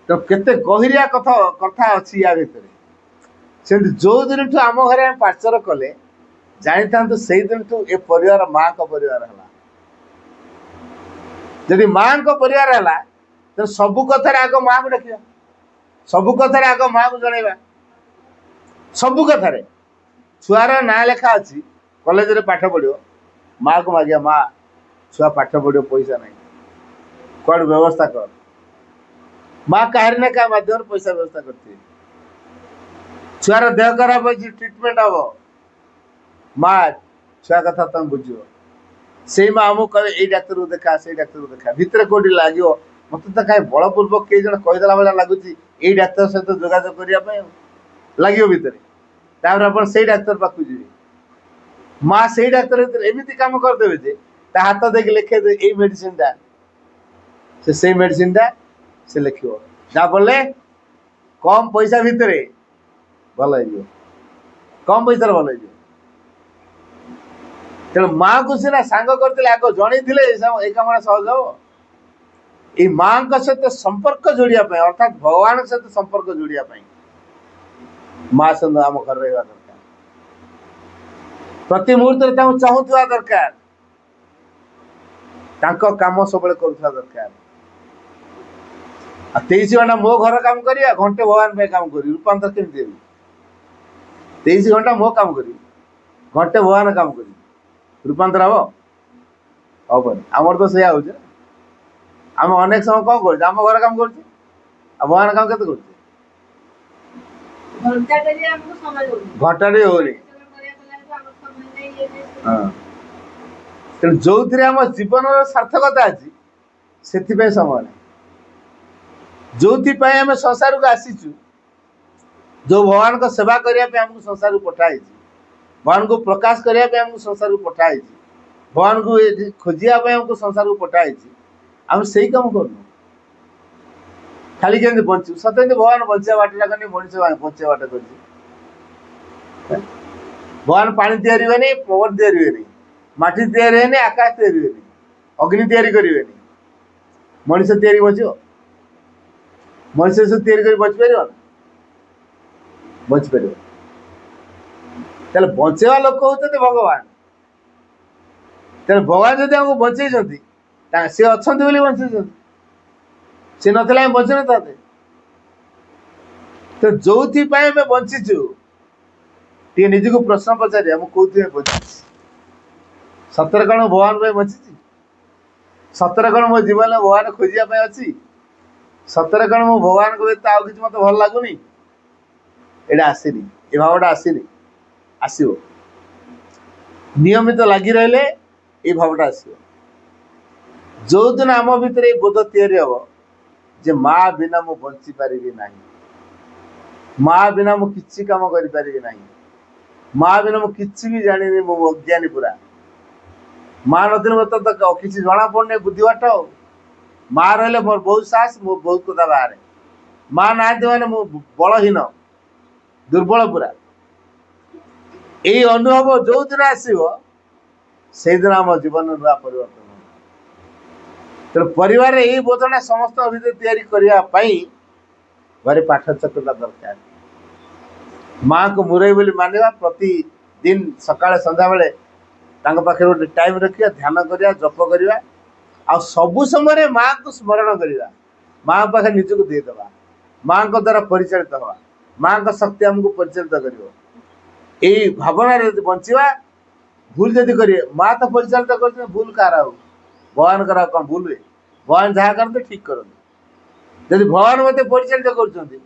तो केते गहिरिया कथा कथा अच्छी या भितर से जो दिन ठू आम घरे पाचर कले जानी था से दिन ठू ए परिवार माँ को परिवार है जदि माँ को परिवार है तो सबू कथार आग माँ को देखा सबू कथार आग माँ को जनवा सबू कथार छुआर ना लेखा अच्छी कॉलेज रे पाठ पढ़ो माँ को मागिया माँ छुआ पाठ पढ़ो पैसा नहीं कौन व्यवस्था कर माँ कहार ना क्या माध्यम पैसा व्यवस्था करती छुआर देह खराब हो ट्रिटमेंट हम माँ छुआ कथा तुम बुझ से माँ आमको कहे ये डाक्तर को देखा से डाक्तर को देखा भितर कौटी लगे मत तो कहीं बलपूर्वक कई जन कहीदेला भाया लगुच ये डाक्तर सहित जोगाजोग करने लगे भितर आप से डाक्तर पाक जी माँ से डाक्तर एमती कम करदे जे हाथ देख लिखे दे ये मेडिसिन से मेडिसिन से लिख जाफल कम पैसा भितर भल हो कम पैसा भल हो तेणु माँ को सीना सांग करते आग जन ये कम सहज हम ये माँ सहित संपर्क जोड़ापी अर्थात भगवान सहित संपर्क जोड़ापी माँ सहित आम घर रहा दरकार प्रति मुहूर्त चाहूवा दरकार काम सब करुवा दरकार 23 घंटा मो घर काम करिया घंटे भगवान पे काम करी रूपांतर केमती 23 घंटा मो काम करी घंटे भगवान काम करी रूपांतर हम हम आमर तो सैया हो आम अनेक समय कौन कर घर काम कर भगवान काम के घंटा हो तेणु जो आम जीवन सार्थकता अच्छी से समय नहीं जो आम संसार को आसीचु जो भगवान को सेवा करने आमको संसार को पठाई भगवान को प्रकाश करने आमको संसार को पठाई भगवान को खोजापी आमको संसार को पठाई आम से कम कर खाली केमती बचु सत्य भगवान बचा बाटा करनी मनीष बचा बाट कर भगवान पानी तैयारी हुए पवन तैयारी हुए माटी तैयारी हुए आकाश तैयारी हुए अग्नि तैयारी करें मनीष तैयारी बचो मनुष्य से तैयारी कर बच पार बच पार बचेवा लोक होते भगवान तेल भगवान जब हमको बचे सी अच्छा बचे सी ना बचे ना तो जो बंचीचु टे निज को प्रश्न पचार कौन बची सतर कौन भगवान बची सतर कौन मो जीवन में भगवान खोजापी अच्छी सतर कौन मो भगवान को आउ कि मत भल लगुनि ये आसनी ये भावटा आसनी आसो नियमित लगी रही ये भावटा आसो जो दिन आम भितर ये बोध तैयारी हम जे माँ बिना मु बंची पारि ना माँ बिना मु किसी कम करि ना माँ बिना मु किसी भी जानी मु अज्ञानी पूरा माँ नथिले मत तो किसी जना पड़ने बुद्धिबाट माँ रही मोर बहुत साहस मो बहुत कथा बाहर माँ ना मैंने मु बलहीन दुर्बल पूरा यही अनुभव जो दिन आसो से दिन आम जीवन नुआ परिवर्तन तेणु परिवार यही बोधना समस्त भितर तैयारी करने घरे पाठ चक्र दरकार माँ को मुरई बोली मानवा प्रतिदिन सकाଳେ संध्या बेले पाखे गोटे टाइम रखा ध्यान करवा जप करवा आ सबु समय माँ को स्मरण करवा माँ पाखे निजक देदेवा माँ को द्वारा परिचालित हवा माँ का शक्ति हमको परिचालित करियो एई भावना रे बंचिवा भूल जदि करिए माँ तो परिचालित कर भूल कार हो भगवान करा कौन भूल हुए भगवान जहाँ करते ठीक करते जदि भगवान मत परिचालित कर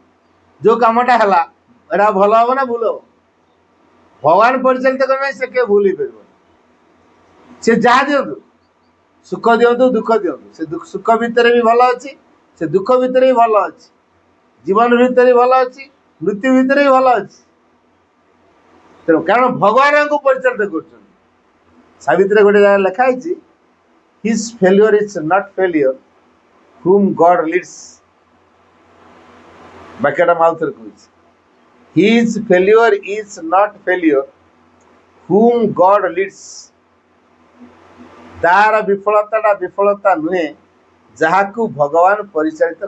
जो कामटा है एटा भल हम ना भूल हम भगवान परिचालित करना से के भूल ही पार से जहाँ दिंतु सुख दिंतु दुख दिंतु से सुख भितर भी भल अच्छी से दुख भितर भी भल अच्छी जीवन भितर भी भल अच्छी मृत्यु भितर भी भल अच्छी तेणु कारण भगवान को परिचालित कर सावित्री गोटे जगह लिखाई his failure is not failure whom God leads बाक्यटा माउथ रे कहूँ his failure is not failure whom God leads तार विफलता विफलता नुहे जहाँ को भगवान परिचालित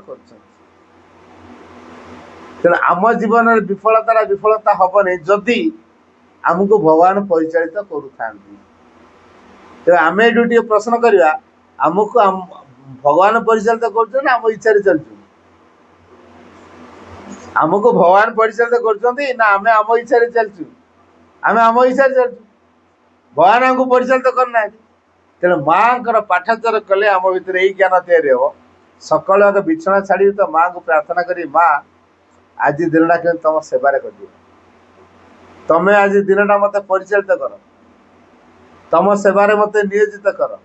कर आम जीवन विफलता विफलता हेनी जदि आमको भगवान परिचालित करुता आम ये प्रश्न करवा आमको भगवान परिचालित कर आम इच्छा चलचु आमको भगवान परिचालित कर आम आम इच्छा चलचु आम आम इच्छा चलचु भगवान आमको परिचालित करना तेणु माँ पाठाचार कले आम भर यही ज्ञान तैयारी हम सकाल बिछना छाड़ी तो माँ को प्रार्थना करी माँ आज दिनटा के तुम सेवार कर तमें आज दिनटा मत परिचालित कर तुम सेवार मत नियोजित कर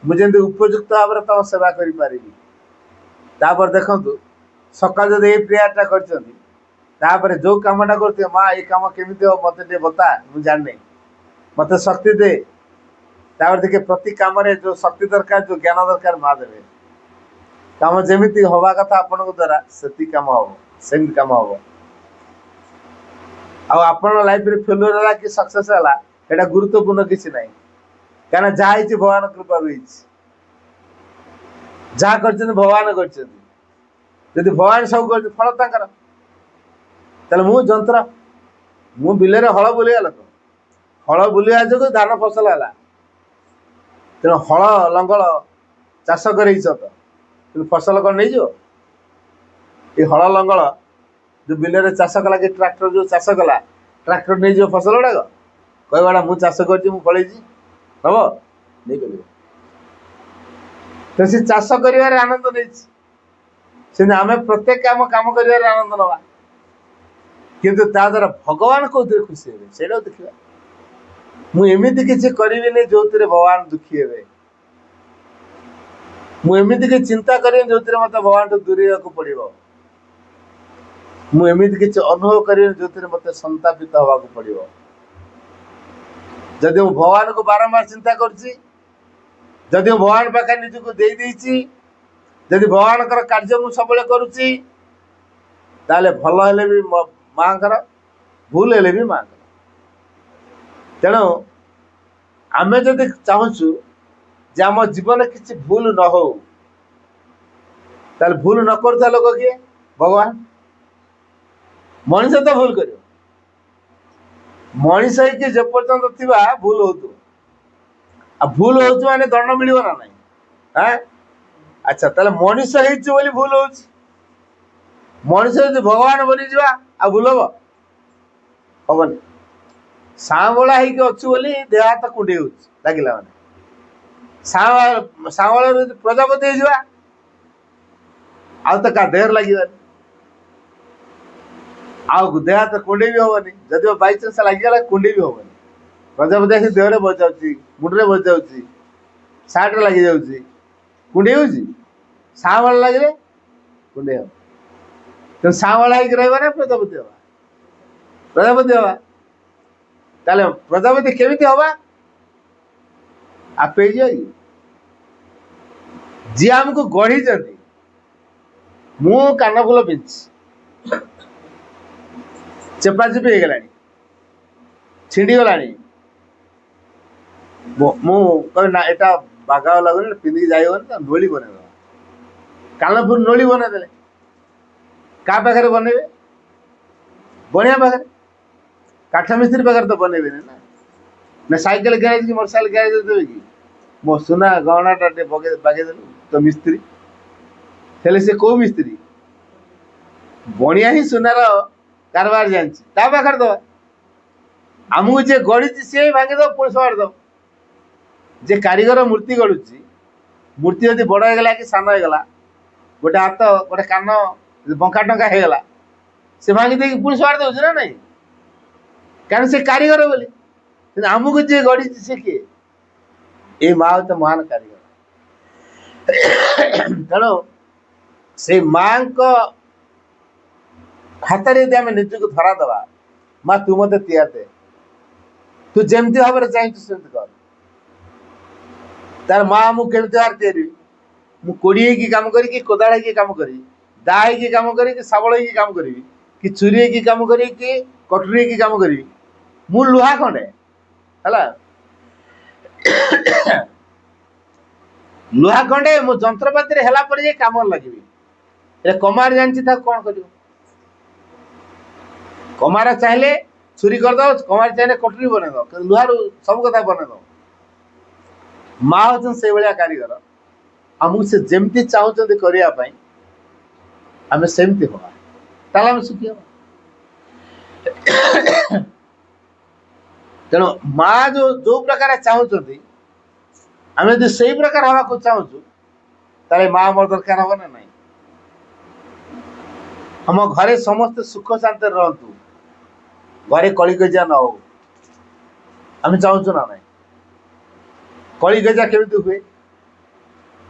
मुझे उपयुक्त भाव में तुम सेवा करी देखु सकाल जब ये प्रेयरटा कर जो कमटा कर माँ ये कम केमी हो मत बता मुझे जानी मत शक्ति दे देखिए प्रति कम जो शक्ति दरकार जो ज्ञान दरकार माँ देवे कम जमी हवा कथा आपण द्वारा से कम हम सेम कम हम आपण लाइफ रे फेल्युअर है कि सक्सेस है एटा गुरुत्वपूर्ण किसी ना क्या जहाँ भगवान कृपा जहाँ कर भगवान कर भगवान सब कर फल तर मु जंत्र मु बिल हल बुलिया लोक हल बुलिया जो धान फसल है तेणु हल लंगल चाष कर फसल कौन नहीं जो ये हल लंगल जो बिल चाष कला कि ट्रैक्टर जो चाष कला ट्रैक्टर नहीं जो फसल गुड़ाक कहवाड़ा मुझे चाष कर हम नहीं कर तो सी चाष कर आनंद नहीं आम प्रत्येक आम कम कर आनंद नवा किंतु ता द्वारा भगवान कौन खुशी हे से देखा मुझे किसी करी जो भगवान दुखी हे मुझे कि चिंता करी जो मत भगवान दूर पड़ो मुझे किसी अनुभव करी जो मत संतापित हवा पड़ो जदि भगवान को बारंबार चिंता करुँची जदि भगवान पाखे निजक देदी जदि भगवान कार्य मुझे सब करुँची ताले भल हेले भी माँ भूल हेले भी माँ तेणु आम जदि चाहूँ जे आम जीवन किसी भूल न हो ताले भूल न करुवा लोक किए भगवान मनीष तो भूल कर मनीष है जो पर्यंत थी भूल हो भूल हो माने दंड मिल ना ना हाँ अच्छा ताले मनीष बोली भूल हो मनीष जो भगवान बनी जा आ भूल हमनी सांवला अच्छु बोली देह हाथ कुंडे लगे मैंने सांवल प्रजापति हो तो क्या देहर लगे आउ देह हाथ कुंडे भी हमनी जदि बाई चान्स लगिगला कुंडे भी हमनी प्रजापति आसी देहरे बजाऊ मुंडे बजाऊ सार्ट लगी जाऊँगी कुंडे हो सांवल लगे कुंडे हम तो सांवला रहा प्रजापति हवा प्रजापति हवा ताले प्रजापति केमिति हवा आप जी आमको गढ़ी मु कान फूल पिंधि चेपा चेपी हो गला छिंडी गला ना एटा बागा लगन पिंधिक जाइबन नोली बने कानपुर नोली बनईदे क्या पाखे बनइबे बढ़िया पाखे काठ मिस्त्री पाखे तो बनइबे ना साइकेल गैरेज की मोटरसाइकेल गैरेज देवे कि मो सुना गहनाटा बागेदेलु तो मिस्त्री हेले से को मिस्त्री बढ़िया ही सुनार କାରବାର ଜାଣିଛି ତା ପାଖରେ ଦେବା। ଆମକୁ ଯିଏ ଗଢ଼ିଛି ସିଏ ହିଁ ଭାଙ୍ଗିଦେବ ପୁଣି ସବାଡ଼ି ଦେବ। ଯେ କାରିଗର ମୂର୍ତ୍ତି ଗଢ଼ୁଛି, ମୂର୍ତ୍ତି ଯଦି ବଡ଼ ହେଇଗଲା କି ସାନ ହେଇଗଲା, ଗୋଟେ ହାତ ଗୋଟେ କାନ ବଙ୍କା ଟଙ୍କା ହେଇଗଲା, ସେ ଭାଙ୍ଗି ଦେଇକି ପୁଣି ସବାଡ଼ି ଦେଉଛି ନା ନାହିଁ, କାରଣ ସେ କାରିଗର ବୋଲି। କିନ୍ତୁ ଆମକୁ ଯିଏ ଗଢ଼ିଛି ସେ କିଏ? ଏଇ ମା ହଉଛି ମହାନ କାରିଗର। ତେଣୁ ସେଇ ମାଙ୍କ ହାତରେ ଯଦି ଆମେ ନିଜକୁ ଧରା ଦେବା, ମା ତୁ ମୋତେ ତିଆରି ଦେ, ତୁ ଯେମିତି ଭାବରେ ଚାହିଁଛୁ ସେମିତି କର। ତାର ମା ମୁଁ କେମିତି ଭାବରେ ତିଆରି, ମୁଁ କୋଡ଼ି ହେଇକି କାମ କରିକି, କୋଦାଳ ହେଇକି କାମ କରିବି, ଦା ହେଇକି କାମ କରିକି, ଶାବଳ ହେଇକି କାମ କରିବି, କି ଛୁରୀ ହେଇକି କାମ କରିବି, କି କଟୁରୀ ହେଇକି କାମ କରିବି, ମୁଁ ଲୁହା ଖଣ୍ଡେ ହେଲା, ଲୁହା ଖଣ୍ଡେ ମୁଁ ଯନ୍ତ୍ରପାତିରେ ହେଲା ପରେ ଯାଇ କାମରେ ଲାଗିବି। ହେଲେ କମାର ଜାଣିଛି ତାକୁ କ'ଣ କରିବ? କମାର ଚାହିଁଲେ ଛୁରୀ କରିଦେବ, କମାର ଚାହିଁଲେ କଟୁରୀ ବନେଇଦେବ, କିନ୍ତୁ ଲୁହାରୁ ସବୁ କଥା ବନେଇଦେବ। ମା ହଉଛନ୍ତି ସେଇଭଳିଆ କାରିଗର। ଆମକୁ ସେ ଯେମିତି ଚାହୁଁଛନ୍ତି କରିବା ପାଇଁ ଆମେ ସେମିତି ହବା, ତାହେଲେ ଆମେ ସୁଖୀ ହବା। ତେଣୁ ମା ଯୋଉ ପ୍ରକାର ଚାହୁଁଛନ୍ତି, ଆମେ ଯଦି ସେଇ ପ୍ରକାର ହବାକୁ ଚାହୁଁଛୁ, ତାହେଲେ ମା ଆମର ଦରକାର ହବ ନା ନାହିଁ। ଆମ ଘରେ ସମସ୍ତେ ସୁଖ ଶାନ୍ତିରେ ରହନ୍ତୁ, ଘରେ କଳିକଜିଆ ନ ହଉ, ଆମେ ଚାହୁଁଛୁ ନା ନାହିଁ? କଳିକଜିଆ କେମିତି ହୁଏ?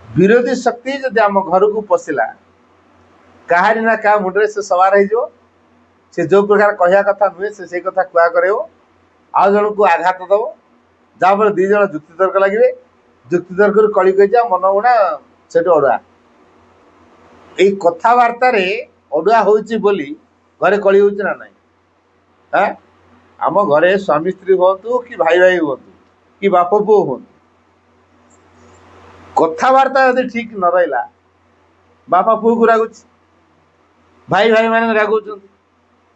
ବିରୋଧୀ ଶକ୍ତି ଯଦି ଆମ ଘରକୁ ପଶିଲା, କାହାରି ନା କାହା ମୁଣ୍ଡରେ ସେ ସବାର ହେଇଯିବ। ସେ ଯୋଉ ପ୍ରକାର କହିବା କଥା ନୁହେଁ ସେ ସେଇ କଥା କୁହା କରେଇବ, ଆଉ ଜଣକୁ ଆଘାତ ଦେବ, ଯାହାଫଳରେ ଦି ଜଣ ଯୁକ୍ତିତର୍କ ଲାଗିବେ, ଯୁକ୍ତିତର୍କରୁ କଳିକଜିଆ, ମନ ଗୁଣା ସେଠୁ ଅଡୁଆ। ଏଇ କଥାବାର୍ତ୍ତାରେ ଅଡୁଆ ହଉଛି ବୋଲି ଘରେ କଳି ହଉଛି ନା ନାହିଁ? ଆମ ଘରେ ସ୍ୱାମୀ ସ୍ତ୍ରୀ ହୁଅନ୍ତୁ, କି ଭାଇ ଭାଇ ହୁଅନ୍ତୁ, କି ବାପ ପୁଅ ହୁଅନ୍ତୁ, କଥାବାର୍ତ୍ତା ଯଦି ଠିକ ନ ରହିଲା, ବାପା ପୁଅକୁ ରାଗୁଛି, ଭାଇ ଭାଇ ମାନେ ରାଗୁଛନ୍ତି,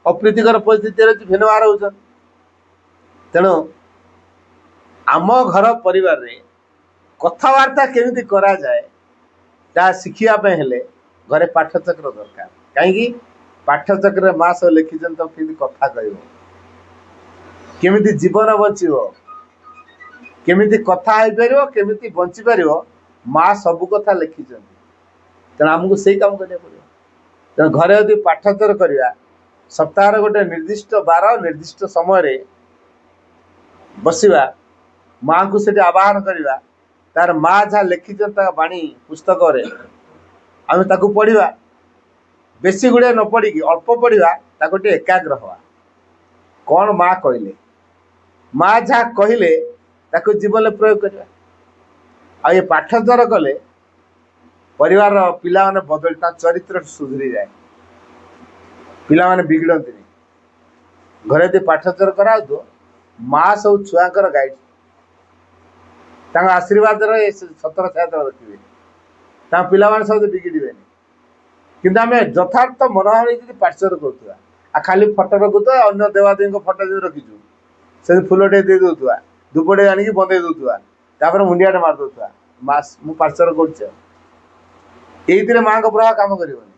ଅପ୍ରୀତିକର ପରିସ୍ଥିତିରେ ଭିନ୍ନବାର ହଉଛନ୍ତି। ତେଣୁ ଆମ ଘର ପରିବାରରେ କଥାବାର୍ତ୍ତା କେମିତି କରାଯାଏ ତାହା ଶିଖିବା ପାଇଁ ହେଲେ ଘରେ ପାଠଚକ୍ର ଦରକାର। କାହିଁକି? ପାଠଚକ୍ରରେ ମା ସବୁ ଲେଖିଛନ୍ତି ତ କେମିତି କଥା କହିବ, କେମିତି ଜୀବନ ବଞ୍ଚିବ, କେମିତି କଥା ହେଇପାରିବ, କେମିତି ବଞ୍ଚିପାରିବ, ମା ସବୁ କଥା ଲେଖିଛନ୍ତି। ତେଣୁ ଆମକୁ ସେଇ କାମ କରିବାକୁ ପଡ଼ିବ। ତେଣୁ ଘରେ ଯଦି ପାଠଚର କରିବା, ସପ୍ତାହର ଗୋଟେ ନିର୍ଦ୍ଦିଷ୍ଟ ବାର ନିର୍ଦ୍ଦିଷ୍ଟ ସମୟରେ ବସିବା, ମାଆଙ୍କୁ ସେଠି ଆବାହନ କରିବା, ତାର ମା ଯାହା ଲେଖିଛନ୍ତି ତାଙ୍କ ବାଣୀ ପୁସ୍ତକରେ ଆମେ ତାକୁ ପଢ଼ିବା। ବେଶୀ ଗୁଡ଼ିଏ ନ ପଢ଼ିକି ଅଳ୍ପ ପଢ଼ିବା, ତାକୁ ଟିକେ ଏକାଗ୍ର ହେବା। କ'ଣ ମା କହିଲେ, ମା ଯାହା କହିଲେ ତାକୁ ଜୀବନରେ ପ୍ରୟୋଗ କରିବା। ଆଉ ଏ ପାଠଚର କଲେ ପରିବାରର ପିଲାମାନେ ବଦଳି, ତା ଚରିତ୍ର ସୁଧୁରିଯାଏ, ପିଲାମାନେ ବିଗିଡ଼ନ୍ତିନି। ଘରେ ଯଦି ପାଠଚର କରାଯାଉଥିବ, ମା ସବୁ ଛୁଆଙ୍କର ଗାଇଡ଼, ତାଙ୍କ ଆଶୀର୍ବାଦରେ ସତର ଛାୟା ରଖିବେ, ତାଙ୍କ ପିଲାମାନେ ସବୁ ବିଗିଡ଼ିବେନି। କିନ୍ତୁ ଆମେ ଯଥାର୍ଥ ମନୋଭାବ ଯଦି ପାଠଚର କରୁଥିବା, ଆଉ ଖାଲି ଫଟୋ ରଖୁଥିବା, ଅନ୍ୟ ଦେବାଦେବୀଙ୍କ ଫଟୋ ଯଦି ରଖିଛୁ ସେମିତି ଫୁଲଟେ ଦେଇ ଦେଉଥିବା, ଧୂପଟେ ଆଣିକି ବନ୍ଦେଇ ଦେଉଥିବା, ତାପରେ ମୁଣ୍ଡିଆଟେ ମାରି ଦେଉଥିବା, ମା ମୁଁ ପାଠଚର କରୁଛି, ଏଇଥିରେ ମାଙ୍କ ପ୍ରଭାବ କାମ କରିବନି।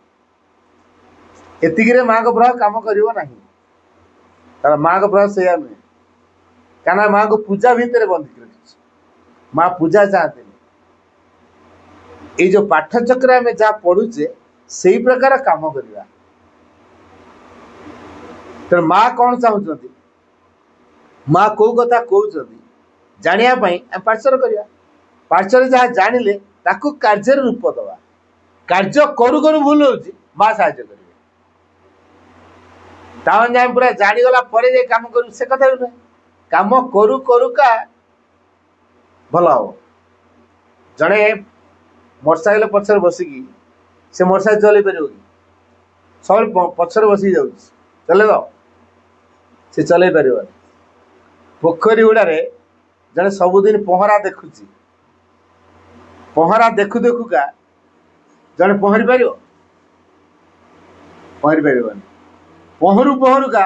ଏତିକିରେ ମାଙ୍କ ପ୍ରଭାବ କାମ କରିବ ନାହିଁ। ତାର ମାଙ୍କ ପ୍ରଭାବ ସେଇଆ ନୁହେଁ, କାରଣ ମାଙ୍କୁ ପୂଜା ଭିତରେ ବନ୍ଦିକି ରଖିଛି। ମା ପୂଜା ଚାହାନ୍ତିନି। ଏଇ ଯୋଉ ପାଠଚକ୍ର ଆମେ ଯାହା ପଢୁଛେ ସେଇ ପ୍ରକାର କାମ କରିବା। ତେଣୁ ମା କ'ଣ ଚାହୁଁଛନ୍ତି, ମା କୋଉ କଥା କହୁଛନ୍ତି ଜାଣିବା ପାଇଁ ଆମେ ପାଠଚର କରିବା। ପାଠଚର ଯାହା ଜାଣିଲେ ତାକୁ କାର୍ଯ୍ୟରେ ରୂପ ଦେବା। କାର୍ଯ୍ୟ କରୁ କରୁ ଭୁଲ ହଉଛି, ମା ସାହାଯ୍ୟ କରିବେ। ତାମାନେ ଆମେ ପୁରା ଜାଣିଗଲା ପରେ ଯାଇ କାମ କରିବୁ ସେ କଥା ବି ନୁହେଁ। କାମ କରୁ କରୁକା ଭଲ ହବ। ଜଣେ ମୋଟରସାଇକେଲ ପଛରେ ବସିକି ସେ ମୋଟରସାଇକେଲ ଚଲେଇ ପାରିବ କି? ସବୁବେଳେ ପଛରେ ବସିକି ଯାଉଛି, ଚଲେଇବ? ସେ ଚଲେଇ ପାରିବନି। ପୋଖରୀ ହୁଡ଼ାରେ ଜଣେ ସବୁଦିନ ପହଁରା ଦେଖୁଛି, ପହଁରା ଦେଖୁ ଦେଖୁକା ଜଣେ ପହଁରି ପାରିବ? ପହଁରି ପାରିବନି। ପହଁରୁ ପହଁରୁକା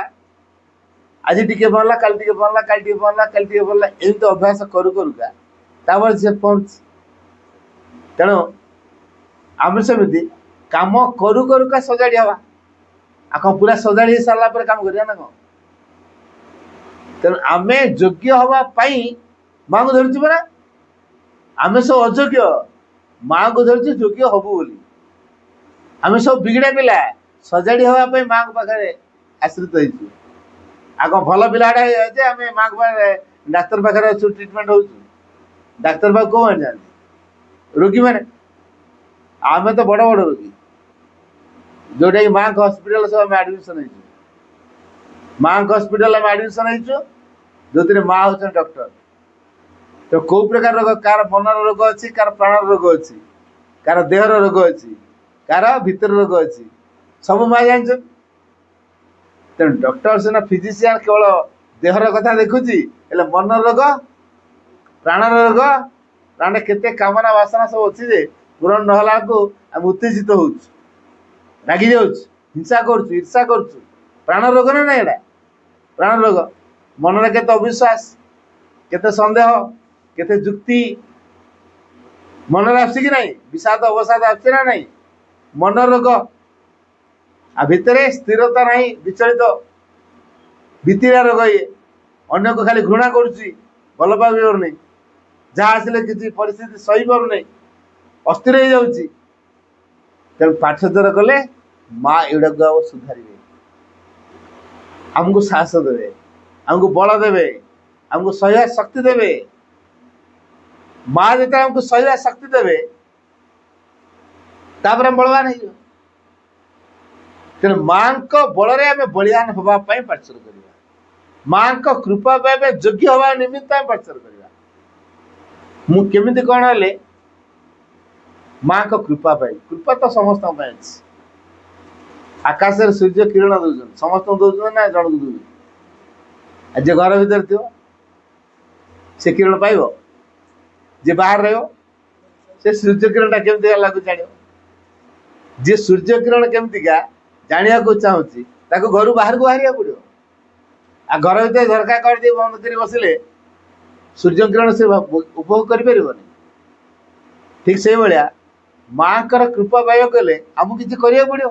ଆଜି ଟିକେ ପହଁରିଲା, କାଲି ଟିକେ ପହଁରିଲା, କାଲି ଟିକେ ପହଁରିଲା, କାଲି ଟିକେ ପହଁରିଲା, ଏମିତି ଅଭ୍ୟାସ କରୁ କରୁକା ତାପରେ ସେ ପହଁରୁଛି। ତେଣୁ ଆମେ ସେମିତି କାମ କରୁ କରୁକା ସଜାଡ଼ି ହବା। कौन पूरा सजाड़ी सारा पर काम करिया ना कौन तेणु आमे योग्य हवाई माँ को धरचु परा आम सब अयोग्य माँ को धरचु योग्य हबु बोली आम सब बिगड़ा पिला सजाड़ी हवाई माँ को पाखे आश्रित हो कौन भल पिलाटा आम माँ को डाक्तर पाखे अच्छु ट्रिटमेंट हो डाक्तर पाख कौन जाते रोगी मैंने आम तो बड़ बड़ रोगी जोटा कि माँ को हस्पिटाल सब आम आडमिशन माँ को हस्पिटाल आम आडमिशन जो माँ हूँ डॉक्टर तो कौ प्रकार रोग कार मनर रोग अच्छी कार प्राण रोग अच्छी कार देहर रोग अच्छी कार भितर रोग अच्छी सब माँ जान तेणु डॉक्टर सीना फिजिशियन केवल देहर कथा देखुची मन रोग प्राण रोग प्राण केते कामना वासना सब अच्छी जे पूरण नहला को आम उत्तेजित हो रागी जाऊँ हिंसा कर ईर्षा कर प्राण रोग ना ना एटा प्राण रोग मन में केते अविश्वास केते संदेह केते जुक्ति मन आसी कि नहीं विषाद अवसाद आसे ना नहीं मन रोग आ भितरे स्थिरता नहीं विचलित भीतिरा रोग ये अन्य को खाली घृणा करुच्ची भल पार नहीं जहाँ आसिले किसी परिस्थिति सही पार नहीं अस्थिर हो जाऊँगी तेणु पाठोद्धार कले माँ एगुड़ा को सुधारे आमको साहस देवे आमको बल देवे आमको सह्य शक्ति देवे माँ जो आमको सह्य शक्ति देवे तापर हम बलवान हो तेणु माँ को बल आम बलियान हाँपाई पाठशाला करवा माँ को कृपा पाइबा योग्य हवा निमित्त आम पाठशाला करवा मुझे कौन हेले माँ को कृपा पाई कृपा तो समस्त अच्छी आकाश सूर्य किरण दौन समस्त दौन ना जन को दौन जे घर भर थो से किरण पाइब जे बाहर रहो से सूर्य किरण केमती लगू जान जी सूर्य किरण केमतिका जाना चाहूँगी घर बाहर को बाहर पड़ो आ घर भर झरका कर बंद कर बसिले सूर्य किरण से उपभोग कर ठीक से भाया माँ कर कृपा पाइबा कले आमको किसी करा पड़ो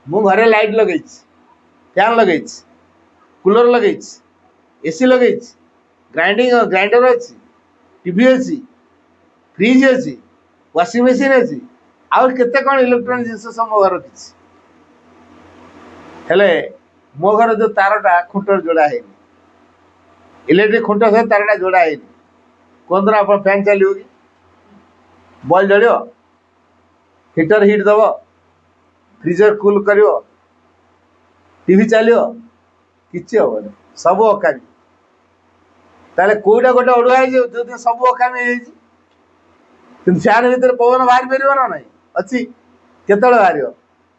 मु घरे लाइट लगे फैन लगे कूलर लगे एसी लगे ग्राइंडर अच्छी टीवी अच्छी फ्रिज अच्छी वाशिंग मशीन अच्छी आउ केते कौन इलेक्ट्रोनिक जिनस सब मो घर रखी हेले मो घर जो तारटा खुंटर जोड़ा है इलेक्ट्रिक खुंट सहित तारटा जोड़ा है कौन आप फैन चलो कि बल्ब जल हीटर हिट दब फ्रीजर कूल कर टीवी चलो किसी हम सब अकामी ताले कोईटा गोटे अड़ुआ जो दिन सब अकामी फैन भर पवन बाहर पार ना ना अच्छी केत बाहर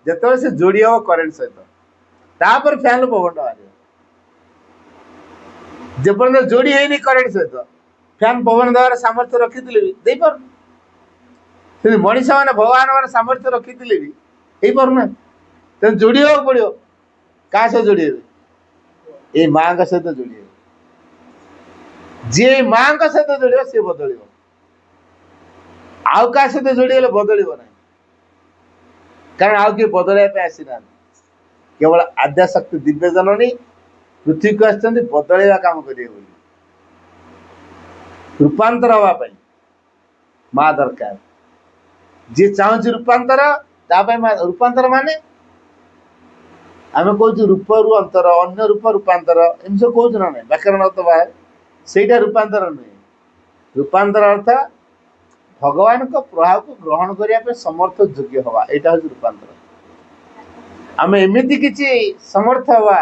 जो से जोड़ी हम करेन्ट सहित तापर फैन पवन बाहर जपर्यंत जोड़ी है करेन्ट सहित फैन पवन देवार सामर्थ्य रखी भी पार मनीष मैंने भगवान मैंने सामर्थ्य रखी भी हो पारना तेज जोड़ी हाँ पड़ो क्या सह जोड़ी ये माँ सहित जोड़ी जी माँ सहित जोड़ सी बदल आउ क्या सहित जोड़ी बदल ना कारण आउ किए बदलवाई आसी ना केवल आद्याशक्ति दिव्य जननी पृथ्वी को आसती बदलवा काम करेंगे रूपांतर हाँपाई माँ दरकार जी चाहूँ रूपांतर रूपांतर माने आम कह रूप रु अंतर अन्य रूप रूपांतर एम सब कौन ना व्याकरण अर्थ बाहर से रूपांतर नुहे रूपांतर अर्थ भगवान को प्रभाव को ग्रहण करने समर्थ योग्य हवा यहाँ हूँ रूपांतर आम एमती किसी समर्थ हवा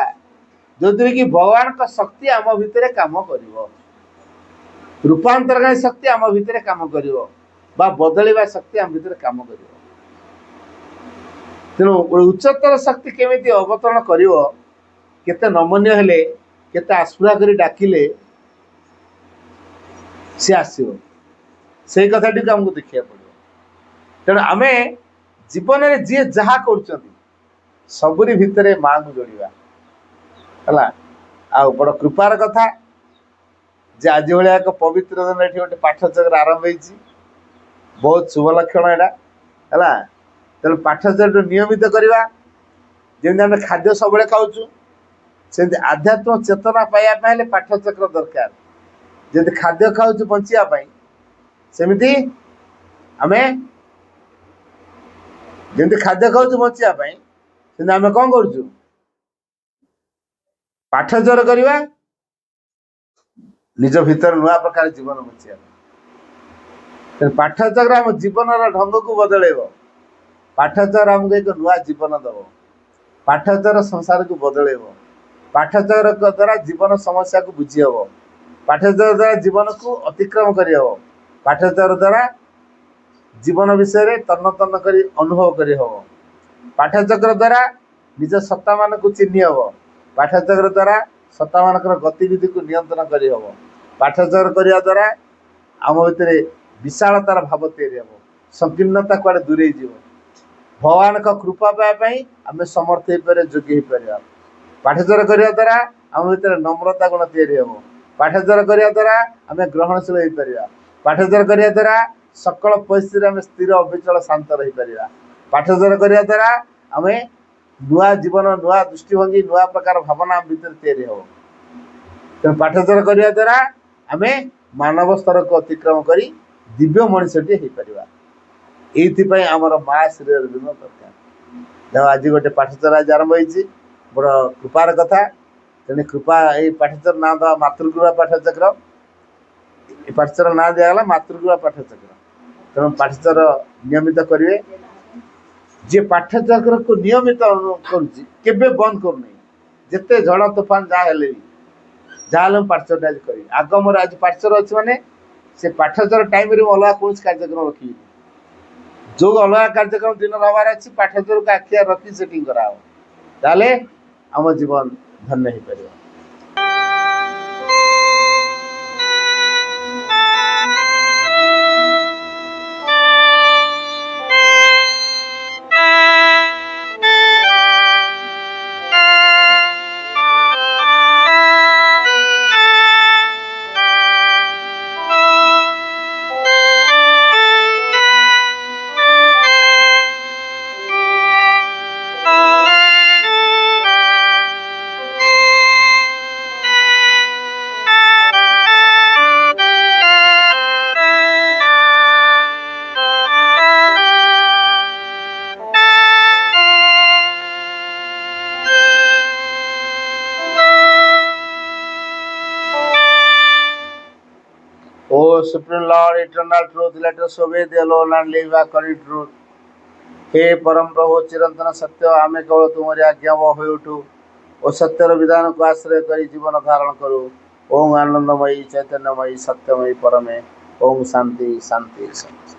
जो कि भगवान का शक्ति आम भितर काम कर रूपांतर शक्ति आम भितर काम कर बदलवा शक्ति आम भितर काम कर तेणु उच्चतर शक्ति केमी अवतरण करते नमनीय हेले केते आस्फुरा कर डाकिले सी आसो से कथाटी को आमको देखा पड़ो तेणु आम जीवन में जी जहाँ कर सबरी भितर माँ को जोड़ा है आ बड़ कृपार कथा जे आज भाया एक पवित्र दिन ये गोटे पाठचक्र आरंभ हो बहुत शुभ लक्षण यहाँ है तेणु पाठचक्र नियमित करवा ଯେମିତି ଆମେ ଖାଦ୍ୟ ସବୁବେଳେ ଖାଉଛୁ, ସେମିତି ଆଧ୍ୟାତ୍ମ ଚେତନା ପାଇବା ପାଇଁ ହେଲେ ପାଠଚକ୍ର ଦରକାର। ଯେମିତି ଖାଦ୍ୟ ଖାଉଛୁ ବଞ୍ଚିବା ପାଇଁ, ସେମିତି ଆମେ ଯେମିତି ଖାଦ୍ୟ ଖାଉଛୁ ବଞ୍ଚିବା ପାଇଁ, ସେମିତି ଆମେ କ'ଣ କରୁଛୁ? ପାଠଚର କରିବା, ନିଜ ଭିତରେ ନୂଆ ପ୍ରକାର ଜୀବନ ବଞ୍ଚିବା ପାଇଁ। ପାଠଚକ୍ର ଆମ ଜୀବନର ଢଙ୍ଗକୁ ବଦଳେଇବ। ପାଠଚକ୍ର ଆମକୁ ଏକ ନୂଆ ଜୀବନ ଦେବ। ପାଠଚକ୍ର ସଂସାରକୁ ବଦଳେଇବ। ପାଠଚକ୍ର ଦ୍ୱାରା ଜୀବନ ସମସ୍ୟାକୁ ବୁଝି ହେବ। ପାଠଚକ୍ର ଦ୍ୱାରା ଜୀବନକୁ ଅତିକ୍ରମ କରିହେବ। ପାଠଚକ୍ର ଦ୍ୱାରା ଜୀବନ ବିଷୟରେ ତନ୍ନ ତନ୍ନ କରି ଅନୁଭବ କରିହେବ। ପାଠଚକ୍ର ଦ୍ୱାରା ନିଜ ସତ୍ତାମାନଙ୍କୁ ଚିହ୍ନି ହେବ। ପାଠଚକ୍ର ଦ୍ୱାରା ସତ୍ତାମାନଙ୍କର ଗତିବିଧିକୁ ନିୟନ୍ତ୍ରଣ କରିହେବ। ପାଠଚକ୍ର କରିବା ଦ୍ୱାରା ଆମ ଭିତରେ ବିଶାଳତାର ଭାବ ତିଆରି ହେବ। ସଂକୀର୍ଣ୍ଣତା କୁଆଡ଼େ ଦୂରେଇ ଯିବ। ଭଗବାନଙ୍କ କୃପା ପାଇବା ପାଇଁ ଆମେ ସମର୍ଥ ହେଇପାରିବା, ଯୋଗ୍ୟ ହେଇପାରିବା। ପାଠଚକ୍ର କରିବା ଦ୍ୱାରା ଆମ ଭିତରେ ନମ୍ରତା ଗୁଣ ତିଆରି ହେବ। ପାଠଚକ୍ର କରିବା ଦ୍ୱାରା ଆମେ ଗ୍ରହଣଶୀଳ ହେଇପାରିବା। ପାଠଚକ୍ର କରିବା ଦ୍ୱାରା ସକଳ ପରିସ୍ଥିତିରେ ଆମେ ସ୍ଥିର, ଅବିଚଳ, ଶାନ୍ତ ରହିପାରିବା। ପାଠଚକ୍ର କରିବା ଦ୍ୱାରା ଆମେ ନୂଆ ଜୀବନ, ନୂଆ ଦୃଷ୍ଟିଭଙ୍ଗୀ, ନୂଆ ପ୍ରକାର ଭାବନା ଆମ ଭିତରେ ତିଆରି ହେବ। ତେଣୁ ପାଠଚକ୍ର କରିବା ଦ୍ୱାରା ଆମେ ମାନବ ସ୍ତରକୁ ଅତିକ୍ରମ କରି ଦିବ୍ୟ ମଣିଷଟିଏ ହେଇପାରିବା। ଏଇଥିପାଇଁ ଆମର ମା ଶ୍ରୀ ଅରବିନ୍ଦ ଦରକାର। ଯାହା ଆଜି ଗୋଟେ ପାଠଚକ୍ର ଆଜି ଆରମ୍ଭ ହେଇଛି, ବଡ଼ କୃପାର କଥା। ତେଣୁ କୃପା, ଏଇ ପାଠଚକ୍ର ନାଁ ଦେବା ମାତୃକୃପା ପାଠଚକ୍ର। ଏ ପାଠଚକ୍ର ନାଁ ଦିଆଗଲା ମାତୃକୃପା ପାଠଚକ୍ର। ତେଣୁ ପାଠଚକ୍ର ନିୟମିତ କରିବେ। ଯିଏ ପାଠଚକ୍ରକୁ ନିୟମିତ କରୁଛି, କେବେ ବନ୍ଦ କରୁନି, ଯେତେ ଝଡ଼ ତୋଫାନ ଯାହା ହେଲେ ବି, ଯାହା ହେଲେ ମୁଁ ପାଠଚକ୍ରଟା ଆଜି କରିବି। ଆଗ ମୋର ଆଜି ପାଠଚକ୍ର ଅଛି ମାନେ ସେ ପାଠଚକ୍ର ଟାଇମ୍ରେ ମୁଁ ଅଲଗା କୌଣସି କାର୍ଯ୍ୟକ୍ରମ ରଖିବିନି। ଯେଉଁ ଅଲଗା କାର୍ଯ୍ୟକ୍ରମ ଦିନରେ ହେବାର ଅଛି, ପାଠଚକ୍ରକୁ ଆଖି ଆଗରେ ରଖି ସେଟିଂ କରାହେବ। ତାହେଲେ ଆମ ଜୀବନ ଧନ୍ୟ ହେଇପାରିବ। O Supreme Lord, eternal truth, let us obey thee alone and live according to truth. हे परम प्रभु चिरंतन सत्य, आमे केवल तुम्हारी आज्ञा हो उठू और सत्यर विधान को आश्रय करी जीवन धारण करूँ। ओम आनंदमयी, चैतन्यमयी, सत्यमयी परमे। ओम शांति शांति शांति।